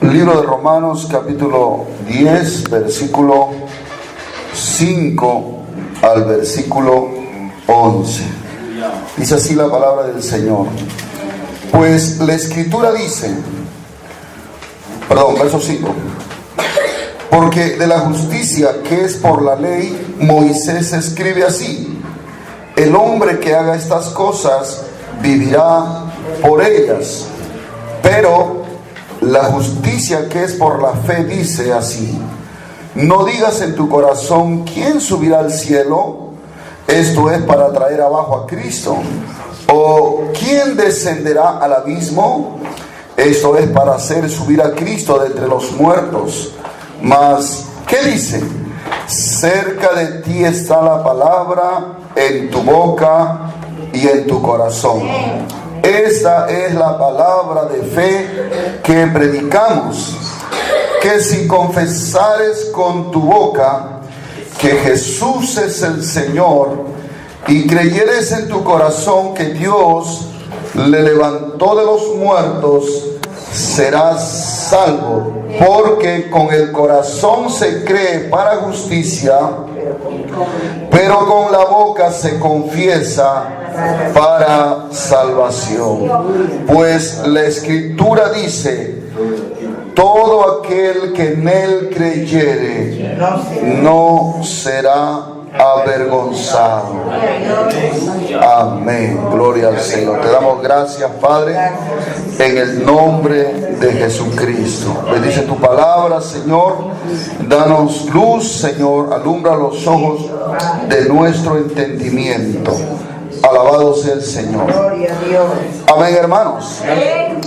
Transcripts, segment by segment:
Libro de Romanos, capítulo 10, versículo 5 al versículo 11. Dice así la palabra del Señor. Pues la Escritura dice, verso 5. Porque de la justicia que es por la ley, Moisés escribe así: el hombre que haga estas cosas vivirá por ellas. Pero la justicia que es por la fe dice así: no digas en tu corazón, ¿quién subirá al cielo? Esto es para traer abajo a Cristo. O ¿quién descenderá al abismo? Esto es para hacer subir a Cristo de entre los muertos. Mas, ¿qué dice? Cerca de ti está la palabra, en tu boca y en tu corazón. Esta es la palabra de fe que predicamos, que si confesares con tu boca que Jesús es el Señor y creyeres en tu corazón que Dios le levantó de los muertos, serás salvo. Porque con el corazón se cree para justicia, pero con la boca se confiesa para salvación. Pues la Escritura dice: todo aquel que en él creyere no será avergonzado. Amén. Gloria al Señor. Te damos gracias, Padre, en el nombre de Jesucristo. Bendice tu palabra, Señor. Danos luz, Señor. Alumbra los ojos de nuestro entendimiento. Alabado sea el Señor. Amén, hermanos.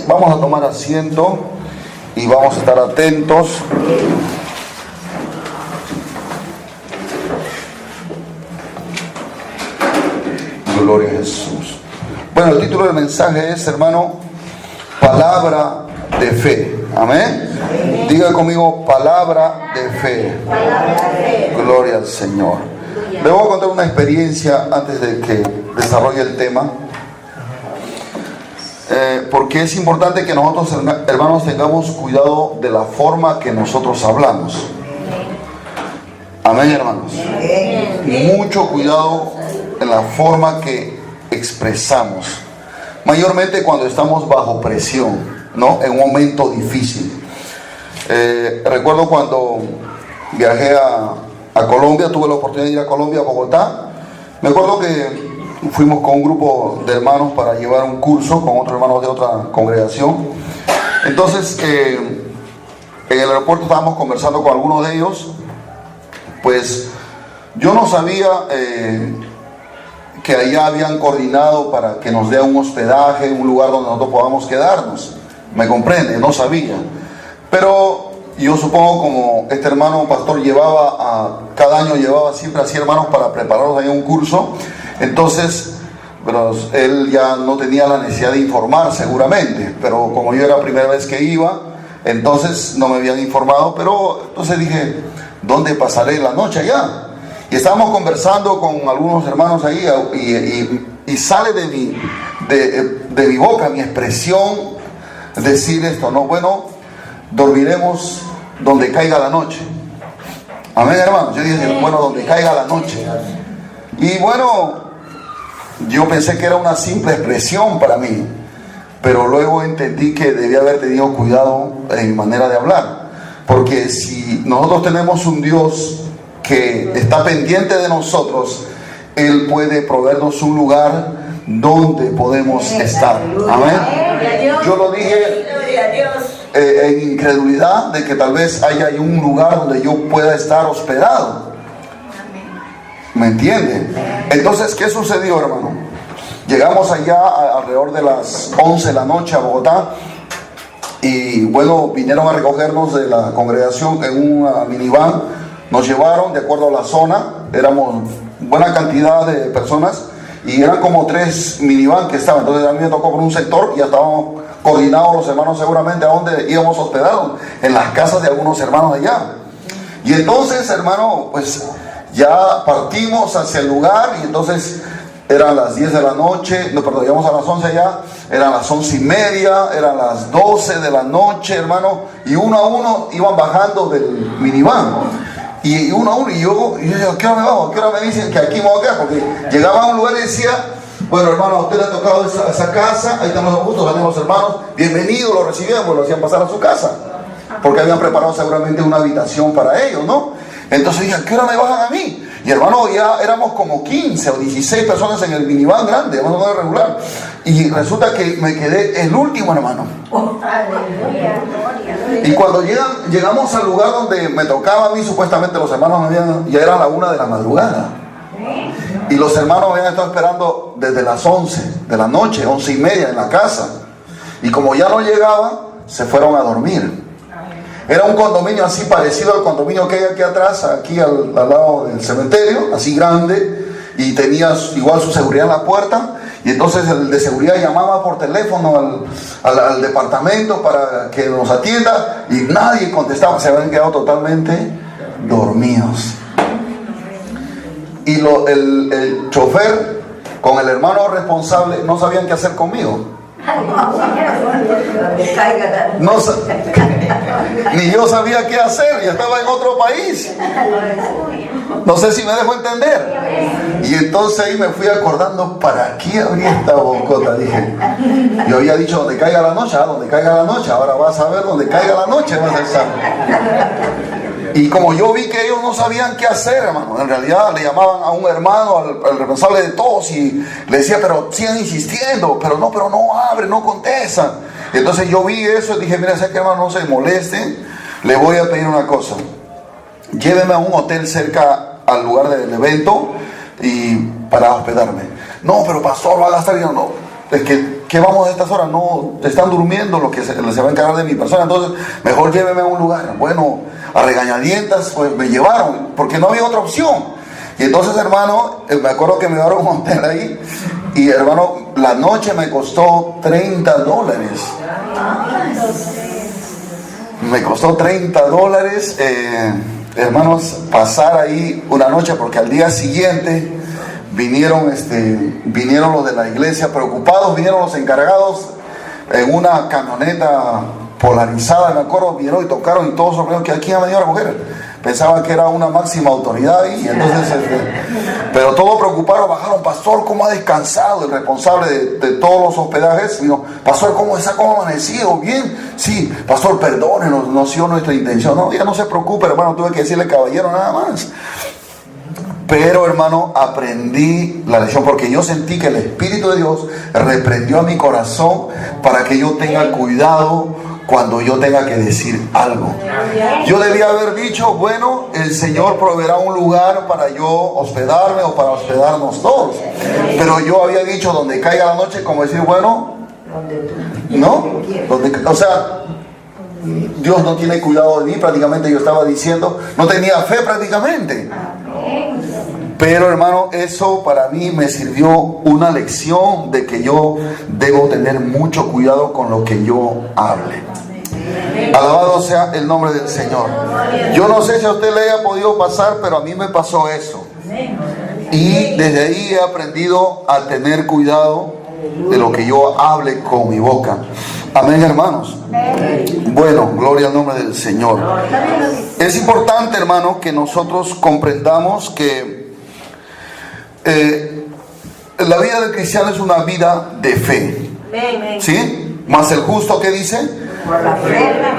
Vamos a tomar asiento y vamos a estar atentos. Gloria a Jesús. Bueno, el título del mensaje es, hermano, palabra de fe. Amén. Diga conmigo, palabra de fe. Gloria al Señor. Le voy a contar una experiencia antes de que desarrolle el tema, porque es importante que nosotros, hermanos, tengamos cuidado de la forma que nosotros hablamos. Amén, hermanos. Mucho cuidado en la forma que expresamos, mayormente cuando estamos bajo presión, ¿no? En un momento difícil. Recuerdo cuando viajé a Colombia, tuve la oportunidad de ir a Colombia, a Bogotá. Me acuerdo que fuimos con un grupo de hermanos para llevar un curso con otros hermanos de otra congregación. Entonces, en el aeropuerto estábamos conversando con algunos de ellos. Pues yo no sabía que allá habían coordinado para que nos dé un hospedaje, un lugar donde nosotros podamos quedarnos. ¿Me comprende? No sabía. Pero yo supongo, como este hermano pastor cada año llevaba siempre así hermanos para prepararlos ahí un curso, entonces, pero él ya no tenía la necesidad de informar seguramente, pero como yo era la primera vez que iba, entonces no me habían informado, pero entonces dije, ¿dónde pasaré la noche allá? Y estábamos conversando con algunos hermanos ahí y sale de mi boca mi expresión decir esto, ¿no? Bueno, dormiremos donde caiga la noche. Amén, hermanos. Yo dije, bueno, donde caiga la noche. Y bueno, yo pensé que era una simple expresión para mí, pero luego entendí que debía haber tenido cuidado en mi manera de hablar. Porque si nosotros tenemos un Dios que está pendiente de nosotros, Él puede proveernos un lugar donde podemos estar. Amén. Yo lo dije en incredulidad de que tal vez haya un lugar donde yo pueda estar hospedado. ¿Me entienden? Entonces, ¿qué sucedió, hermano? Llegamos allá alrededor de las 11 de la noche a Bogotá. Y bueno, vinieron a recogernos de la congregación en una minivan. Nos llevaron de acuerdo a la zona. Éramos buena cantidad de personas y eran como 3 minivan que estaban. Entonces a mí me tocó por un sector y ya estábamos coordinados los hermanos seguramente a dónde íbamos hospedados, en las casas de algunos hermanos de allá. Y entonces, hermano, pues ya partimos hacia el lugar y entonces eran las 10 de la noche, no, perdón, llegamos a las 11 ya, eran las 11:30, eran las 12 de la noche, hermano, y uno a uno iban bajando del minivan. Y uno a uno, y yo decía, ¿a qué hora me bajo? ¿A qué hora me dicen que aquí me voy a quedar? Porque llegaba a un lugar y decía, bueno, hermano, a usted le ha tocado esa casa, ahí estamos juntos, venían los hermanos, bienvenidos, lo recibían, pues lo hacían pasar a su casa, porque habían preparado seguramente una habitación para ellos, ¿no? Entonces dije, ¿a qué hora me bajan a mí? Y hermano, ya éramos como 15 o 16 personas en el minivan grande, hermano, no regular. Y resulta que me quedé el último, hermano. Y cuando llegamos al lugar donde me tocaba a mí, supuestamente los hermanos ya era la 1 de la madrugada. Y los hermanos habían estado esperando desde las 11 de la noche, 11:30 en la casa. Y como ya no llegaban, se fueron a dormir. Era un condominio así parecido al condominio que hay aquí atrás, aquí al lado del cementerio, así grande, y tenía igual su seguridad en la puerta. Y entonces el de seguridad llamaba por teléfono al departamento para que nos atienda, y nadie contestaba, se habían quedado totalmente dormidos. Y el chofer con el hermano responsable no sabían qué hacer conmigo. No, ni yo sabía qué hacer, y estaba en otro país. No sé si me dejo entender. Y entonces ahí me fui acordando, ¿para qué abrí esta bocota? Dije, yo había dicho donde caiga la noche, donde caiga la noche, ahora vas a ver donde caiga la noche, vas a estar. Y como yo vi que ellos no sabían qué hacer, hermano, en realidad le llamaban a un hermano, al responsable de todos, y le decía, pero sigan insistiendo, pero no abre, no contesta. Y entonces yo vi eso y dije, mira, sé que hermano, no se moleste, le voy a pedir una cosa, lléveme a un hotel cerca al lugar del evento y para hospedarme. No, pero pastor, va a gastar dinero. No, es que ¿qué vamos a estas horas? No, están durmiendo, lo que se va a encargar de mi persona, entonces mejor lléveme a un lugar. Bueno, a regañadientas pues me llevaron, porque no había otra opción. Y entonces, hermano, me acuerdo que me llevaron a un hotel ahí, y hermano, la noche me costó $30. Me costó $30, hermanos, pasar ahí una noche, porque al día siguiente vinieron los de la iglesia preocupados, vinieron los encargados en una camioneta polarizada, me acuerdo, vinieron y tocaron, y todos sorprendieron que aquí ha venido a recoger. Pensaban que era una máxima autoridad, y entonces, pero todos preocupados, bajaron, pastor, ¿cómo ha descansado? El responsable de todos los hospedajes vino, pastor, ¿cómo ha amanecido? ¿Bien? Sí, pastor, perdónenos, no ha sido nuestra intención. No, ya no se preocupe, hermano, tuve que decirle caballero nada más. Pero, hermano, aprendí la lección, porque yo sentí que el Espíritu de Dios reprendió a mi corazón para que yo tenga cuidado cuando yo tenga que decir algo. Yo debía haber dicho, bueno, el Señor proveerá un lugar para yo hospedarme o para hospedarnos todos. Pero yo había dicho, donde caiga la noche, como decir, bueno, ¿no? O sea, Dios no tiene cuidado de mí, prácticamente yo estaba diciendo, no tenía fe prácticamente. Pero, hermano, eso para mí me sirvió una lección de que yo debo tener mucho cuidado con lo que yo hable. Alabado sea el nombre del Señor. Yo no sé si a usted le haya podido pasar, pero a mí me pasó eso. Y desde ahí he aprendido a tener cuidado de lo que yo hable con mi boca. Amén, hermanos. Bueno, gloria al nombre del Señor. Es importante, hermano, que nosotros comprendamos que la vida del cristiano es una vida de fe. ¿Sí? Mas el justo, ¿qué dice?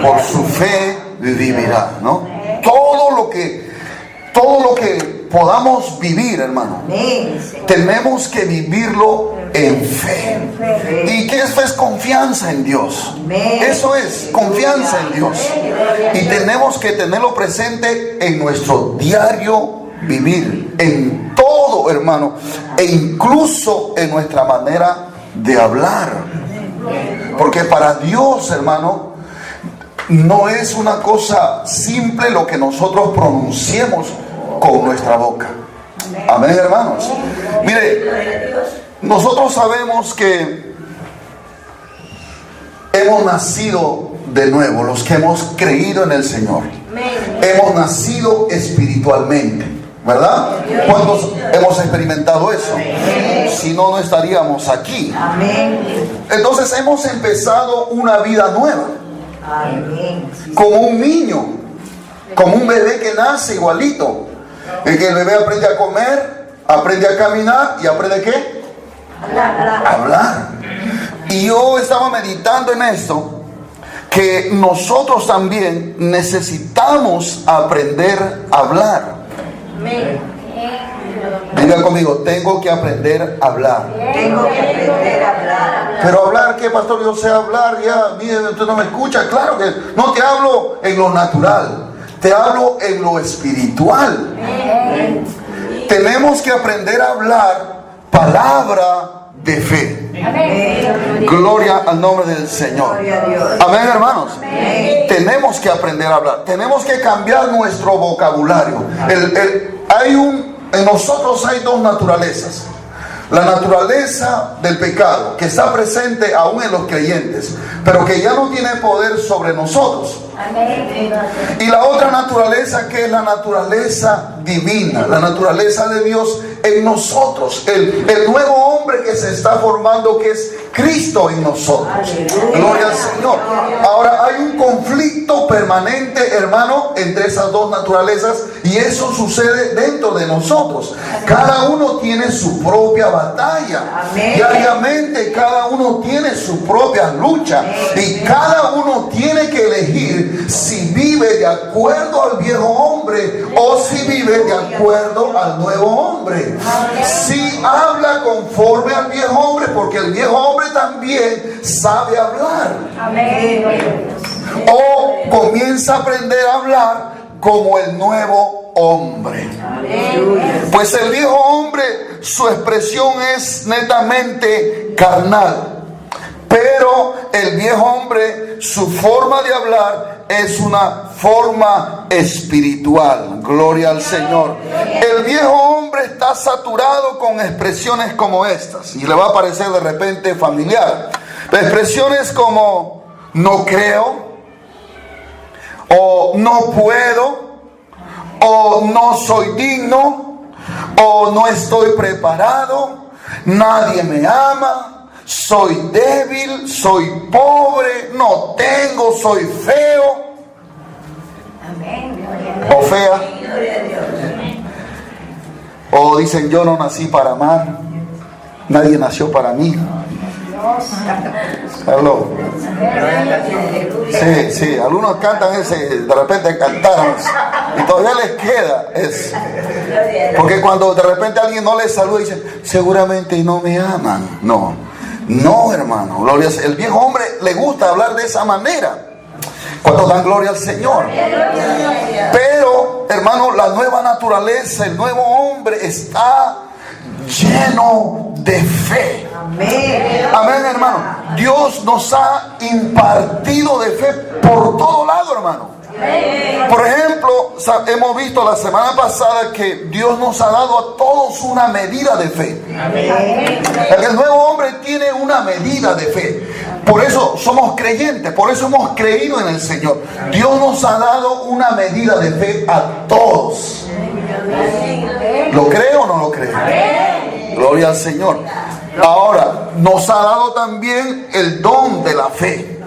Por su fe vivirá, ¿no? Todo lo que podamos vivir, hermano, tenemos que vivirlo en fe. ¿Y qué es fe? Es confianza en Dios. Eso es confianza en Dios. Y tenemos que tenerlo presente en nuestro diario vivir, en todo, hermano, e incluso en nuestra manera de hablar. Porque para Dios, hermano, no es una cosa simple lo que nosotros pronunciemos con nuestra boca. Amén, hermanos. Mire, nosotros sabemos que hemos nacido de nuevo, los que hemos creído en el Señor. Hemos nacido espiritualmente. ¿verdad? ¿Cuántos hemos experimentado eso? Si no, no estaríamos aquí. Entonces hemos empezado una vida nueva. Como un niño, como un bebé que nace igualito. El que el bebé aprende a comer, aprende a caminar y aprende ¿qué? A hablar. Y yo estaba meditando en esto, que nosotros también necesitamos aprender a hablar. Diga conmigo, tengo que aprender a hablar. Tengo que aprender a hablar. Pero hablar, ¿qué, pastor? Yo sé hablar, ya, mire, usted no me escucha. Claro que no te hablo en lo natural, te hablo en lo espiritual. Tenemos que aprender a hablar palabra de fe. Gloria al nombre del Señor. Amén, hermanos. Tenemos que aprender a hablar. Tenemos que cambiar nuestro vocabulario. En nosotros hay dos naturalezas. La naturaleza del pecado, que está presente aún en los creyentes, pero que ya no tiene poder sobre nosotros. Y la otra naturaleza, que es la naturaleza divina, la naturaleza de Dios en nosotros, el nuevo hombre que se está formando, que es Cristo en nosotros. Gloria al Señor. Ahora hay un conflicto permanente, hermano, entre esas dos naturalezas, y eso sucede dentro de nosotros. Cada uno tiene su propia batalla. Diariamente cada uno tiene su propia lucha, y cada uno tiene que elegir si vive de acuerdo al viejo hombre o si vive de acuerdo al nuevo hombre. Si habla conforme al viejo hombre, porque el viejo hombre también sabe hablar. O comienza a aprender a hablar como el nuevo hombre. Pues el viejo hombre, su expresión es netamente carnal. Pero el viejo hombre, su forma de hablar es una forma espiritual. Gloria al Señor. El viejo hombre está saturado con expresiones como estas, y le va a parecer de repente familiar. Expresiones como no creo, o no puedo, o no soy digno, o no estoy preparado, nadie me ama, soy débil, soy pobre, no tengo, soy feo o fea. O dicen, yo no nací para amar, nadie nació para mí. Hello. Sí, algunos cantan ese, de repente cantaron y todavía les queda eso. Porque cuando de repente alguien no les saluda, dicen, seguramente no me aman. No, hermano, gloria. El viejo hombre le gusta hablar de esa manera. ¿Cuántos dan gloria al Señor? Pero, hermano, la nueva naturaleza, el nuevo hombre está lleno de fe. Amén, hermano. Dios nos ha impartido de fe por todo lado, hermano. Por ejemplo, hemos visto la semana pasada que Dios nos ha dado a todos una medida de fe. El nuevo hombre tiene una medida de fe. Por eso somos creyentes, por eso hemos creído en el Señor. Dios nos ha dado una medida de fe a todos. ¿Lo cree o no lo cree? Gloria al Señor. Ahora, nos ha dado también el don de la fe,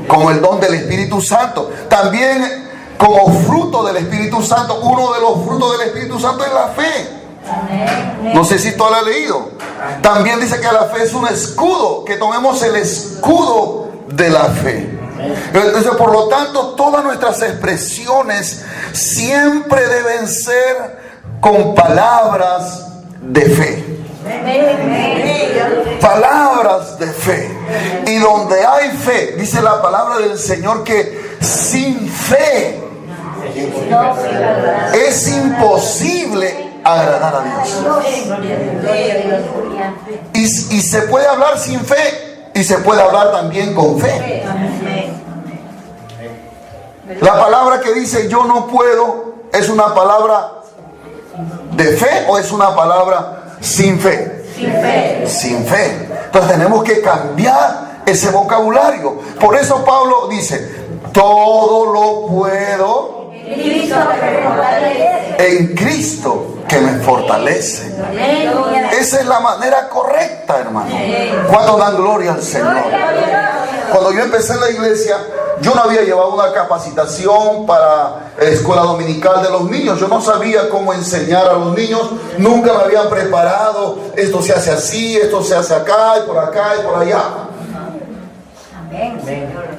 como el don del Espíritu Santo. También como fruto del Espíritu Santo, uno de los frutos del Espíritu Santo es la fe. No sé si tú lo has leído. También dice que la fe es un escudo, que tomemos el escudo de la fe. Entonces, por lo tanto, todas nuestras expresiones siempre deben ser con palabras de fe. Palabras de fe. Y donde hay fe, dice la palabra del Señor, que sin fe es imposible agradar a Dios. Y se puede hablar sin fe, y se puede hablar también con fe. La palabra que dice yo no puedo, ¿es una palabra de fe o es una palabra sin fe? Sin fe. Entonces tenemos que cambiar ese vocabulario. Por eso Pablo dice, todo lo puedo en Cristo que me fortalece. Esa es la manera correcta, hermano. Cuando dan gloria al Señor. Cuando yo empecé en la iglesia, yo no había llevado una capacitación para escuela dominical de los niños. Yo no sabía cómo enseñar a los niños. Nunca me habían preparado. Esto se hace así, esto se hace acá y por allá.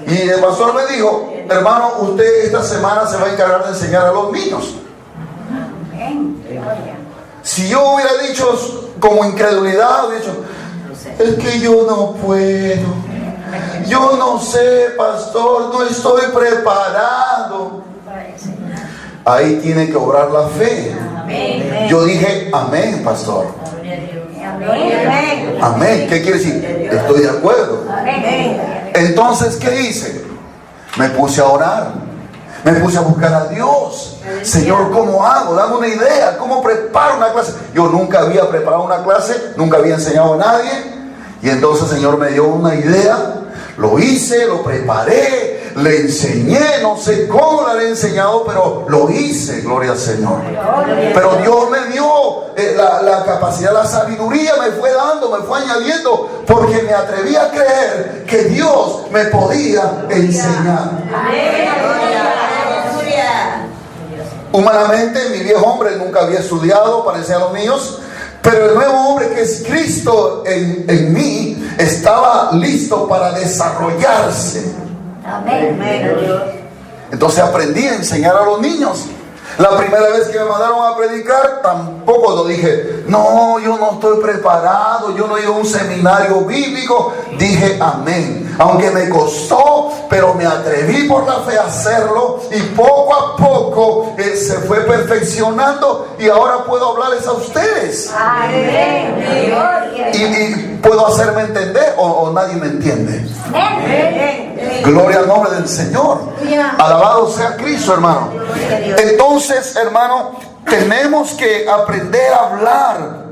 Y el pastor me dijo: hermano, usted esta semana se va a encargar de enseñar a los niños. Si yo hubiera dicho como incredulidad, hubiera dicho: es que yo no puedo. Yo no sé, pastor, no estoy preparado. Ahí tiene que obrar la fe. Yo dije: amén, pastor. Amén. ¿Qué quiere decir? Estoy de acuerdo. Entonces, ¿qué hice? Me puse a orar. Me puse a buscar a Dios. Señor, ¿cómo hago? Dame una idea. ¿Cómo preparo una clase? Yo nunca había preparado una clase. Nunca había enseñado a nadie. Y entonces el Señor me dio una idea. Lo hice, lo preparé, le enseñé, no sé cómo le he enseñado, pero lo hice, gloria al Señor. Pero Dios me dio la capacidad, la sabiduría me fue dando, me fue añadiendo, porque me atreví a creer que Dios me podía enseñar. Humanamente, mi viejo hombre nunca había estudiado para enseñar a los niños. Pero el nuevo hombre, que es Cristo en mí, estaba listo para desarrollarse. Entonces aprendí a enseñar a los niños. La primera vez que me mandaron a predicar, tampoco lo dije: no, yo no estoy preparado, yo no he ido a un seminario bíblico. Dije: amén. Aunque me costó, pero me atreví por la fe a hacerlo, y poco a poco se fue perfeccionando, y ahora puedo hablarles a ustedes. Amén. Y puedo hacerme entender, o nadie me entiende. Gloria al nombre del Señor. Alabado sea Cristo, hermano. Entonces, hermano, tenemos que aprender a hablar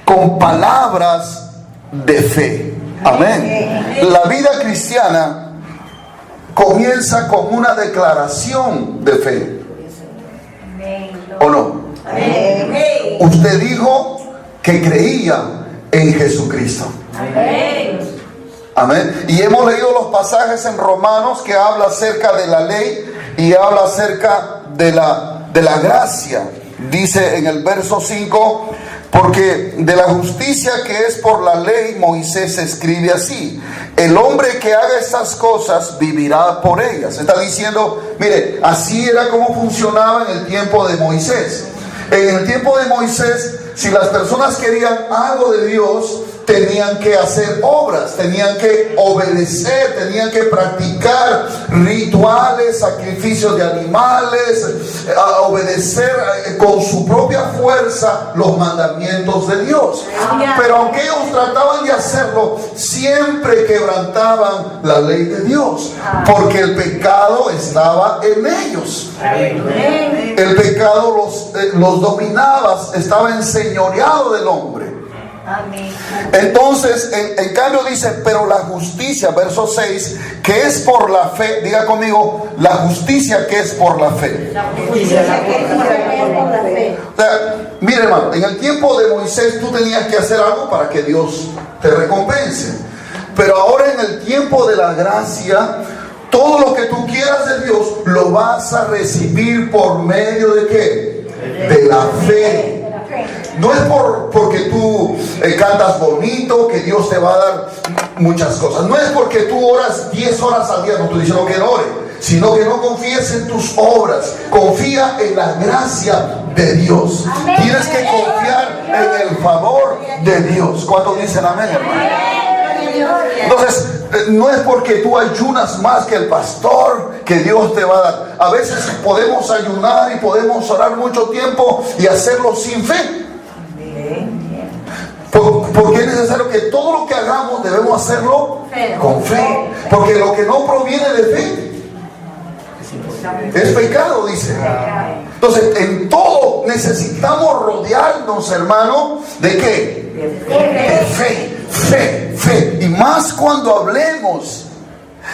con palabras de fe. Amén. La vida cristiana comienza con una declaración de fe. ¿O no? Usted dijo que creía en Jesucristo. Amén. Y hemos leído los pasajes en Romanos que habla acerca de la ley y habla acerca de la gracia. Dice en el verso 5: porque de la justicia que es por la ley, Moisés escribe así: el hombre que haga estas cosas vivirá por ellas. Está diciendo, mire, así era como funcionaba en el tiempo de Moisés. En el tiempo de Moisés, si las personas querían algo de Dios, tenían que hacer obras, tenían que obedecer, tenían que practicar rituales, sacrificios de animales, obedecer con su propia fuerza los mandamientos de Dios. Pero aunque ellos trataban de hacerlo, siempre quebrantaban la ley de Dios, porque el pecado estaba en ellos. El pecado los dominaba, estaba enseñoreado del hombre. Entonces, en cambio dice: pero la justicia, verso 6, que es por la fe. Diga conmigo: la justicia que es por la fe. O sea, mire, hermano, en el tiempo de Moisés tú tenías que hacer algo para que Dios te recompense. Pero ahora, en el tiempo de la gracia, todo lo que tú quieras de Dios lo vas a recibir por medio de ¿qué? De la fe. No es porque tú cantas bonito que Dios te va a dar muchas cosas. No es porque tú oras 10 horas al día, no estoy diciendo que no ore, sino que no confíes en tus obras. Confía en la gracia de Dios. Amén. Tienes que confiar en el favor de Dios. ¿Cuántos dicen amén, hermano? Entonces, no es porque tú ayunas más que el pastor que Dios te va a dar. A veces podemos ayunar y podemos orar mucho tiempo y hacerlo sin fe. Porque es necesario que todo lo que hagamos debemos hacerlo con fe. Porque lo que no proviene de fe es pecado, dice. Entonces, en todo necesitamos rodearnos, hermano, ¿de qué? De fe, fe, fe. Y más cuando hablemos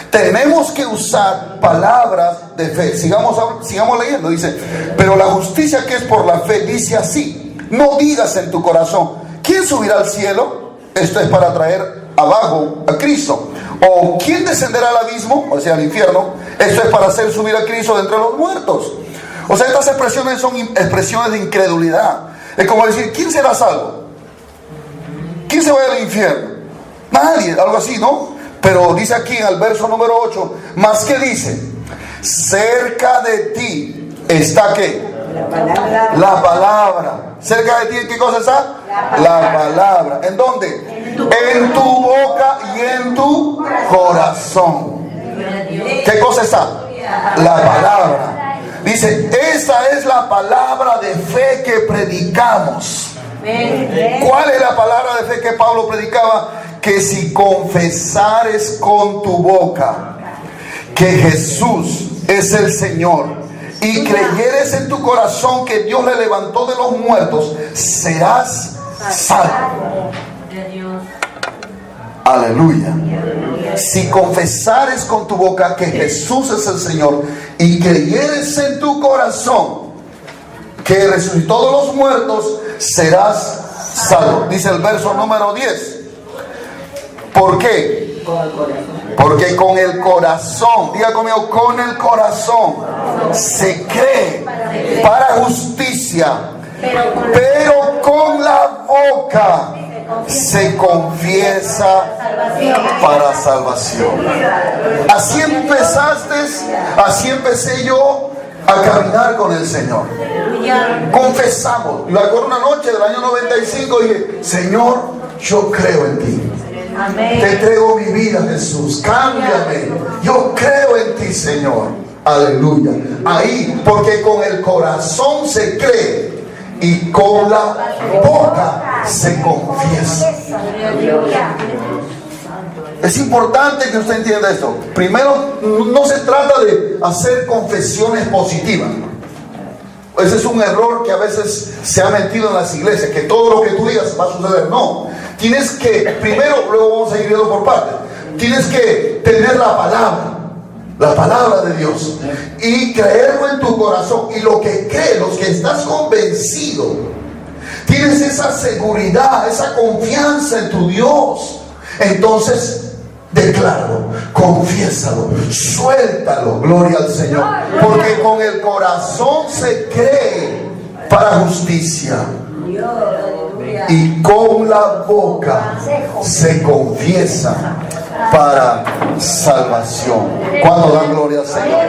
Tenemos que usar palabras de fe. Sigamos leyendo. Dice, pero la justicia que es por la fe dice así: no digas en tu corazón, ¿quién subirá al cielo? Esto es para traer abajo a Cristo. O ¿quién descenderá al abismo? O sea, al infierno. Esto es para hacer subir a Cristo de entre los muertos. O sea, estas expresiones son expresiones de incredulidad. Es como decir, ¿quién será salvo? ¿Quién se va al infierno? Nadie, algo así, ¿no? Pero dice aquí en el verso número 8, más que dice, cerca de ti está ¿qué? La palabra. Cerca de ti, ¿qué cosa está? La palabra. ¿En dónde? En tu boca y en tu corazón. ¿Qué cosa está? La palabra. Dice, esta es la palabra de fe que predicamos. ¿Cuál es la palabra de fe que Pablo predicaba? Que si confesares con tu boca que Jesús es el Señor y creyeres en tu corazón que Dios le levantó de los muertos, serás salvo. Aleluya. Si confesares con tu boca que Jesús es el Señor y creyeres en tu corazón que resucitó de los muertos, serás salvo. Dice el verso número 10. ¿Por qué? Porque con el corazón, diga conmigo, con el corazón se cree para justicia, pero con la boca se confiesa para salvación. Así empezaste, así empecé yo a caminar con el Señor. Confesamos. Me acuerdo una noche del año 95 y dije, Señor, yo creo en ti. Amén. Te entrego mi vida, Jesús. Cámbiame. Yo creo en ti, Señor. Aleluya. Ahí, porque con el corazón se cree y con la boca se confiesa. Es importante que usted entienda esto. Primero, no se trata de hacer confesiones positivas. Ese es un error que a veces se ha metido en las iglesias, que todo lo que tú digas va a suceder. No. Tienes que, primero, luego vamos a ir viendo por partes. Tienes que tener la palabra de Dios, y creerlo en tu corazón. Y lo que crees, los que estás convencido, tienes esa seguridad, esa confianza en tu Dios. Entonces, decláralo, confiésalo, suéltalo, gloria al Señor. Porque con el corazón se cree para justicia y con la boca se confiesa para salvación. ¿Cuándo dan gloria al Señor?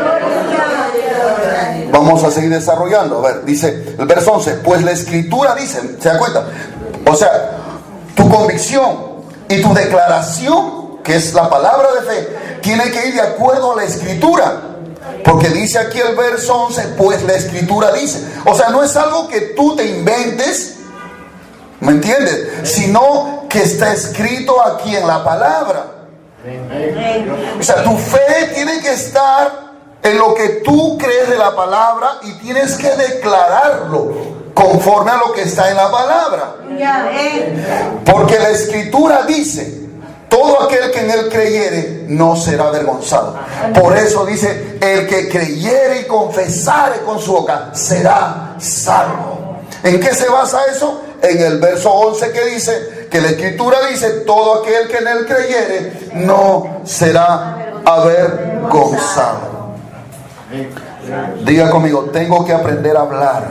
Vamos a seguir desarrollando. A ver, dice el verso 11, pues la escritura dice, ¿se da cuenta? O sea, tu convicción y tu declaración, que es la palabra de fe, tiene que ir de acuerdo a la escritura. Porque dice aquí el verso 11, pues la escritura dice. O sea, no es algo que tú te inventes, ¿me entiendes? Sino que está escrito aquí en la palabra. O sea, tu fe tiene que estar en lo que tú crees de la palabra y tienes que declararlo conforme a lo que está en la palabra. Porque la escritura dice, todo aquel que en él creyere no será avergonzado. Por eso dice, el que creyere y confesare con su boca será salvo. ¿En qué se basa eso? En el verso 11 que dice, que la escritura dice, todo aquel que en él creyere no será avergonzado. Diga conmigo, tengo que aprender a hablar.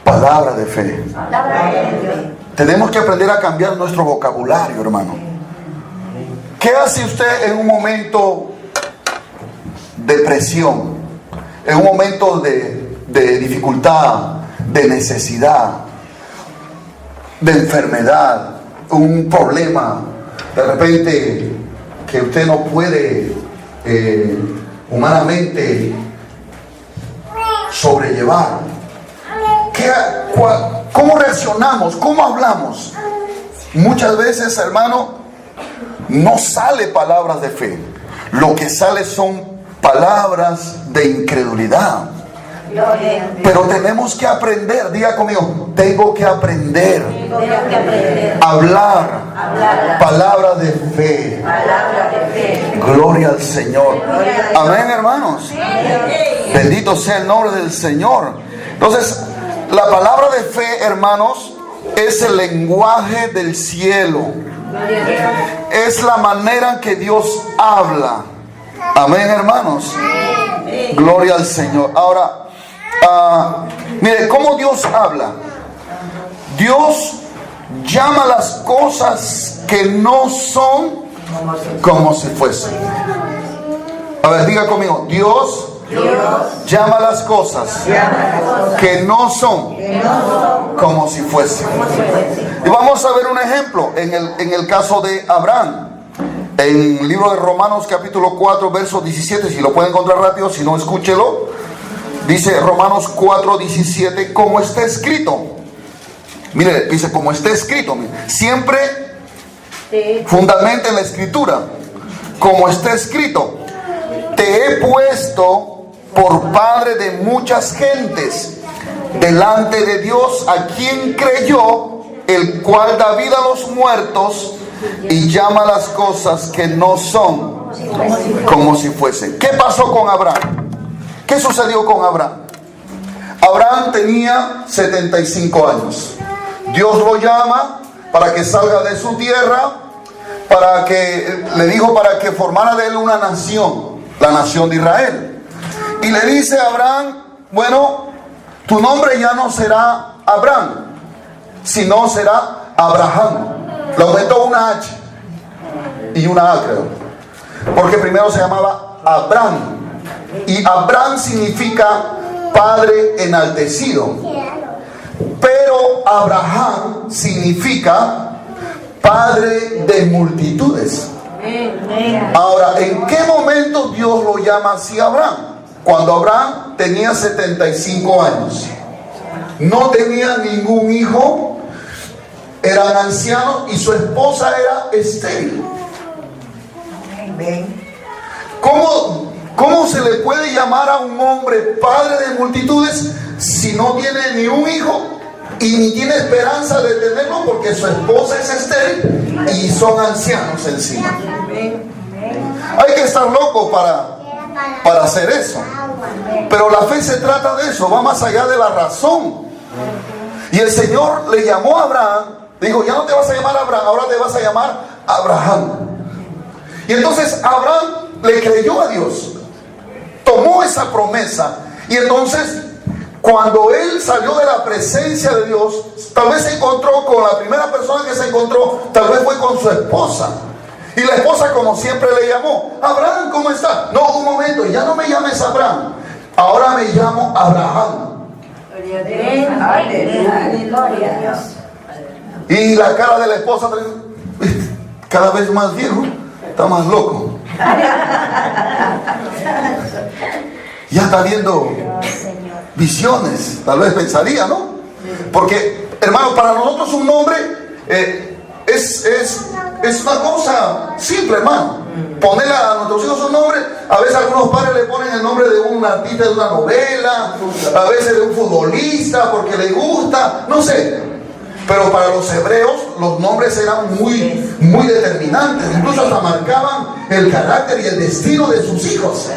Palabra de fe. Tenemos que aprender a cambiar nuestro vocabulario, hermano. ¿Qué hace usted en un momento de presión? En un momento de dificultad, de necesidad, de enfermedad, un problema, de repente que usted no puede humanamente sobrellevar. ¿Cómo reaccionamos? ¿Cómo hablamos? Muchas veces, hermano, no sale palabras de fe. Lo que sale son palabras de incredulidad, Pero tenemos que aprender, diga conmigo, tengo que aprender a hablar palabras de fe. Gloria al Señor. Amén, hermanos. Bendito sea el nombre del Señor. Entonces, la palabra de fe, hermanos, es el lenguaje del cielo. Es la manera en que Dios habla. Amén, hermanos. Gloria al Señor. Ahora, mire cómo Dios habla. Dios llama las cosas que no son como si fuesen. A ver, diga conmigo. Dios llama las cosas que no son como si fuesen. Y vamos a ver un ejemplo en el caso de Abraham. En el libro de Romanos capítulo 4 verso 17, si lo puede encontrar rápido, si no escúchelo. Dice Romanos 4, 17, como está escrito. Mire, dice como está escrito. Siempre fundamenta en la escritura. Como está escrito. Te he puesto por padre de muchas gentes delante de Dios, a quien creyó, el cual da vida a los muertos y llama las cosas que no son como si fuesen. ¿Qué pasó con Abraham? ¿Qué sucedió con Abraham? Abraham tenía 75 años. Dios lo llama para que salga de su tierra, le dijo para que formara de él una nación, la nación de Israel. Y le dice a Abraham, bueno, tu nombre ya no será Abraham, sino será Abraham. Le aumentó una H y una A, creo. Porque primero se llamaba Abraham. Y Abraham significa padre enaltecido. Pero Abraham significa padre de multitudes. Ahora, ¿en qué momento Dios lo llama así a Abraham? Cuando Abraham tenía 75 años. No tenía ningún hijo. Eran ancianos y su esposa era estéril. ¿Cómo se le puede llamar a un hombre padre de multitudes si no tiene ni un hijo y ni tiene esperanza de tenerlo porque su esposa es estéril y son ancianos encima? Hay que estar loco para hacer eso. Pero la fe se trata de eso, va más allá de la razón. Y el Señor le llamó a Abraham. Dijo, ya no te vas a llamar Abraham, ahora te vas a llamar Abraham. Y entonces Abraham le creyó a Dios, tomó esa promesa. Y entonces, cuando él salió de la presencia de Dios, tal vez se encontró con la primera persona que se encontró, tal vez fue con su esposa. Y la esposa, como siempre, le llamó, Abraham, ¿cómo estás? No, un momento, ya no me llames Abraham, ahora me llamo Abraham. Y la cara de la esposa cada vez más viejo, está más loco. Ya está viendo visiones, tal vez pensaría, ¿no? Porque, hermano, para nosotros un nombre es una cosa simple, hermano. Ponerle a nuestros hijos un nombre. A veces algunos padres le ponen el nombre de un artista de una novela, a veces de un futbolista porque le gusta, no sé. Pero para los hebreos los nombres eran muy, muy determinantes. Incluso hasta marcaban el carácter y el destino de sus hijos.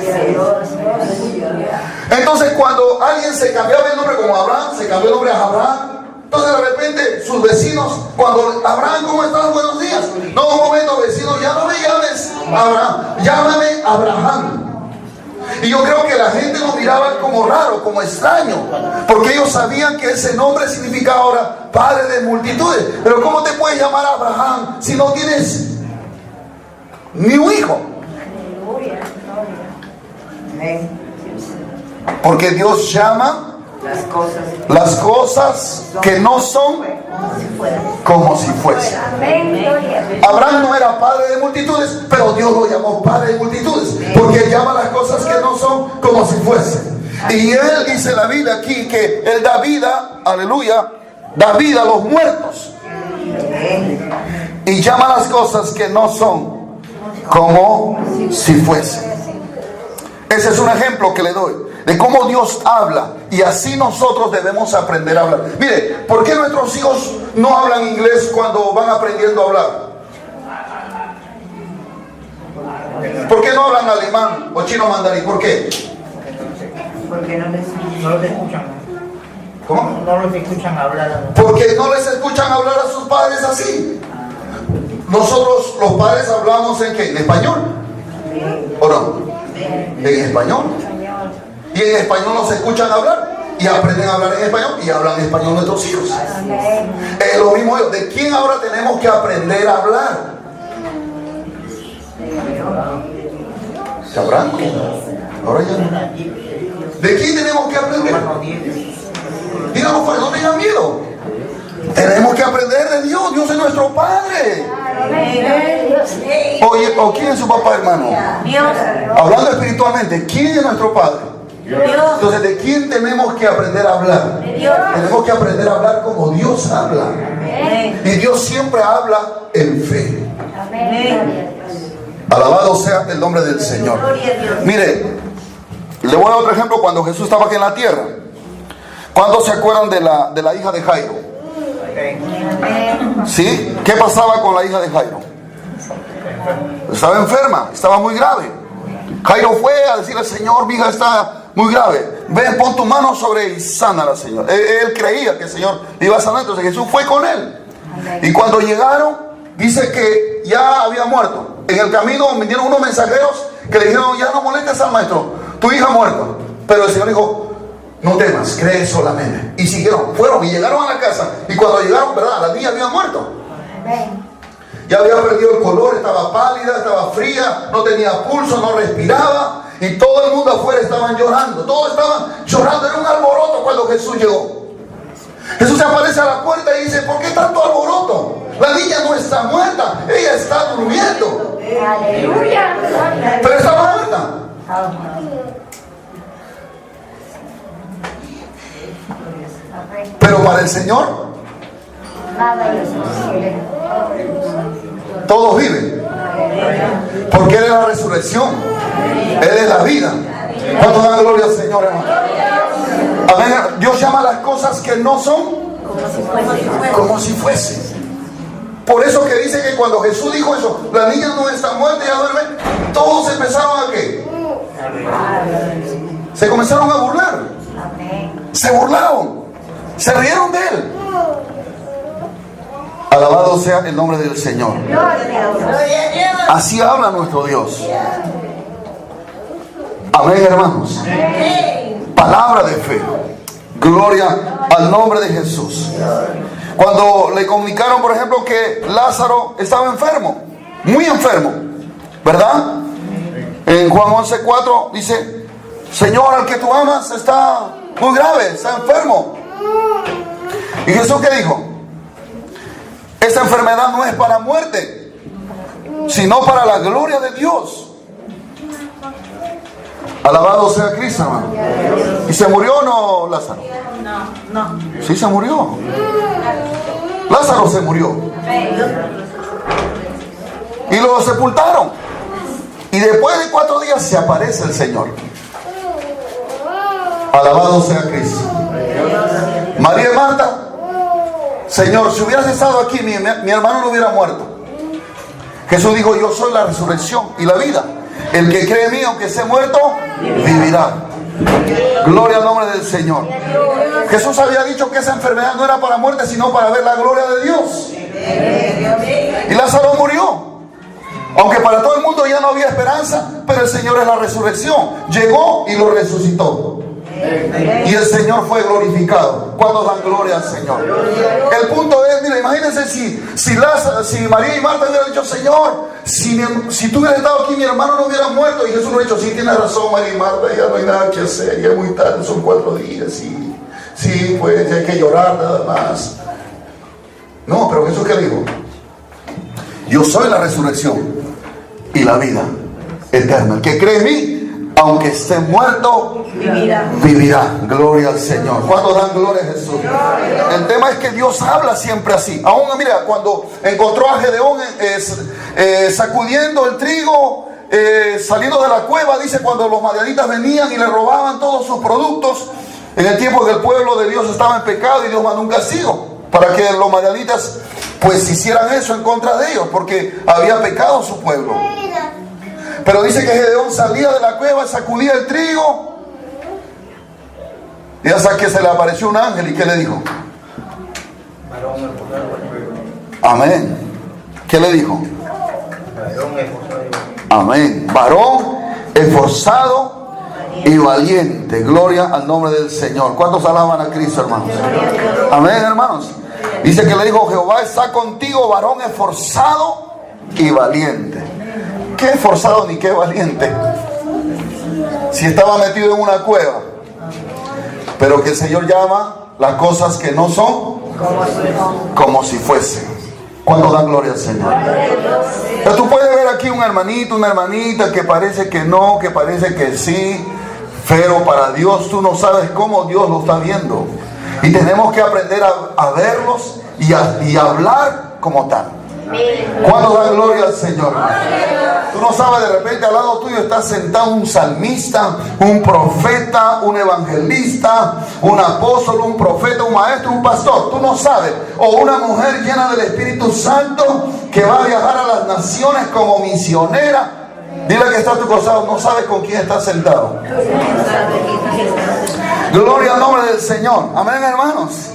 Entonces, cuando alguien se cambiaba el nombre como Abraham, se cambió el nombre a Abraham. Entonces, de repente, sus vecinos, cuando Abraham, ¿cómo estás? Buenos días. No, un momento, vecino, ya no me llames Abraham, llámame Abraham. Y yo creo que la gente lo miraba como raro, como extraño, porque ellos sabían que ese nombre significa ahora padre de multitudes. Pero ¿cómo te puedes llamar Abraham si no tienes ni un hijo? Porque Dios llama las cosas que no son como si fuesen. Abraham no era padre de multitudes, pero Dios lo llamó padre de multitudes, porque llama las cosas que no son como si fuesen. Y él dice la Biblia aquí que él da vida, aleluya, da vida a los muertos, y llama las cosas que no son como si fuesen. Ese es un ejemplo que le doy. de cómo Dios habla, y así nosotros debemos aprender a hablar. Mire, ¿por qué nuestros hijos no hablan inglés cuando van aprendiendo a hablar? ¿Por qué no hablan alemán o chino mandarín? ¿Por qué? Porque no los escuchan. ¿Cómo? No los escuchan hablar. Porque no les escuchan hablar a sus padres así. Nosotros los padres hablamos ¿en qué? ¿En español? ¿O no? En español. Y en español nos escuchan hablar y aprenden a hablar en español y hablan español nuestros hijos. Es lo mismo. ¿De quién ahora tenemos que aprender a hablar? ¿Sabrán? Ahora ya. ¿De quién tenemos que aprender? Díganos, no tengan miedo. Tenemos que aprender de Dios. Dios es nuestro Padre. Oye, ¿o quién es su papá, hermano? Dios. Hablando espiritualmente, ¿quién es nuestro Padre? Dios. Entonces, ¿de quién tenemos que aprender a hablar? Tenemos que aprender a hablar como Dios habla. Y Dios siempre habla en fe. Alabado sea el nombre del Señor. Mire, le voy a dar otro ejemplo. Cuando Jesús estaba aquí en la tierra, ¿cuántos se acuerdan de la hija de Jairo? ¿Sí? ¿Qué pasaba con la hija de Jairo? Estaba enferma, estaba muy grave. Jairo fue a decirle al Señor: mi hija está muy grave, ven, pon tu mano sobre ella y sánala, Señor. Él creía que el Señor le iba a sanar, entonces Jesús fue con él. Y cuando llegaron, dice que ya había muerto. En el camino vinieron unos mensajeros que le dijeron: ya no molestes al maestro, tu hija ha muerto. Pero el Señor dijo: no temas, cree solamente. Y siguieron, fueron y llegaron a la casa. Y cuando llegaron, ¿verdad?, la niña había muerto. Ya había perdido el color, estaba pálida, estaba fría, no tenía pulso, no respiraba. Y todo el mundo afuera estaban llorando. Todos estaban llorando, era un alboroto cuando Jesús llegó. Jesús se aparece a la puerta y dice: ¿por qué tanto alboroto? La niña no está muerta, ella está durmiendo. Aleluya. Pero está muerta. Pero para el Señor, todos viven. Porque Él es la resurrección. Él es la vida. ¿Cuánto dan gloria al Señor, hermano? Amén. Dios llama las cosas que no son como si fuese. Por eso que dice que cuando Jesús dijo eso, la niña no está muerta, ya duerme, todos empezaron a ¿qué? Se comenzaron a burlar. Se burlaron. Se rieron de Él. Alabado sea el nombre del Señor. Así habla nuestro Dios. Amén, hermanos. Palabra de fe. Gloria al nombre de Jesús. Cuando le comunicaron, por ejemplo, que Lázaro estaba enfermo, muy enfermo, ¿verdad? En Juan 11:4 dice: Señor, al que tú amas está muy grave, está enfermo. ¿Y Jesús qué dijo? Esta enfermedad no es para muerte, sino para la gloria de Dios. Alabado sea Cristo, hermano. ¿Y se murió o no Lázaro? No. Sí, se murió. Lázaro se murió. Y lo sepultaron. Y después de 4 días se aparece el Señor. Alabado sea Cristo. María y Marta: Señor, si hubieras estado aquí, mi hermano no hubiera muerto. Jesús dijo: yo soy la resurrección y la vida. El que cree en mí, aunque esté muerto, vivirá. Gloria al nombre del Señor. Jesús había dicho que esa enfermedad no era para muerte, sino para ver la gloria de Dios. Y Lázaro murió. Aunque para todo el mundo ya no había esperanza, pero el Señor es la resurrección. Llegó y lo resucitó. Y el Señor fue glorificado. ¿Cuándo dan gloria al Señor? El punto es, mira, imagínense si María y Marta hubieran dicho: Señor, si tú hubieras estado aquí, mi hermano no hubiera muerto. Y Jesús no ha dicho: sí, tienes razón, María y Marta, ya no hay nada que hacer, ya es muy tarde, son 4 días. Sí, pues ya hay que llorar nada más. No, pero Jesús ¿qué dijo? Yo soy la resurrección y la vida eterna. El que cree en mí, aunque esté muerto, vivirá. Gloria al Señor. ¿Cuándo dan gloria a Jesús? El tema es que Dios habla siempre así. Aún, mira, cuando encontró a Gedeón sacudiendo el trigo, saliendo de la cueva, dice, cuando los madianitas venían y le robaban todos sus productos, en el tiempo que el pueblo de Dios estaba en pecado y Dios mandó un castigo para que los madianitas pues hicieran eso en contra de ellos, porque había pecado su pueblo. Pero dice que Gedeón salía de la cueva, sacudía el trigo, y hasta que se le apareció un ángel. ¿Y qué le dijo? Amén. ¿Qué le dijo? Amén. Varón esforzado y valiente. Gloria al nombre del Señor. ¿Cuántos alaban a Cristo, hermanos? Amén, hermanos. Dice que le dijo: Jehová está contigo, varón esforzado y valiente. ¿Qué esforzado ni qué valiente? Si estaba metido en una cueva. Pero que el Señor llama las cosas que no son como si fuesen. ¿Cuándo dan gloria al Señor? Pero tú puedes ver aquí un hermanito, una hermanita que parece que no, que parece que sí, pero para Dios tú no sabes cómo Dios lo está viendo. Y tenemos que aprender a verlos y hablar como tal. ¿Cuándo dan gloria al Señor? Tú no sabes, de repente al lado tuyo está sentado un salmista, un profeta, un evangelista, un apóstol, un profeta, un maestro, un pastor. Tú no sabes. O una mujer llena del Espíritu Santo que va a viajar a las naciones como misionera. Dile que está a tu costado, no sabes con quién está sentado. Gloria al nombre del Señor. Amén, hermanos.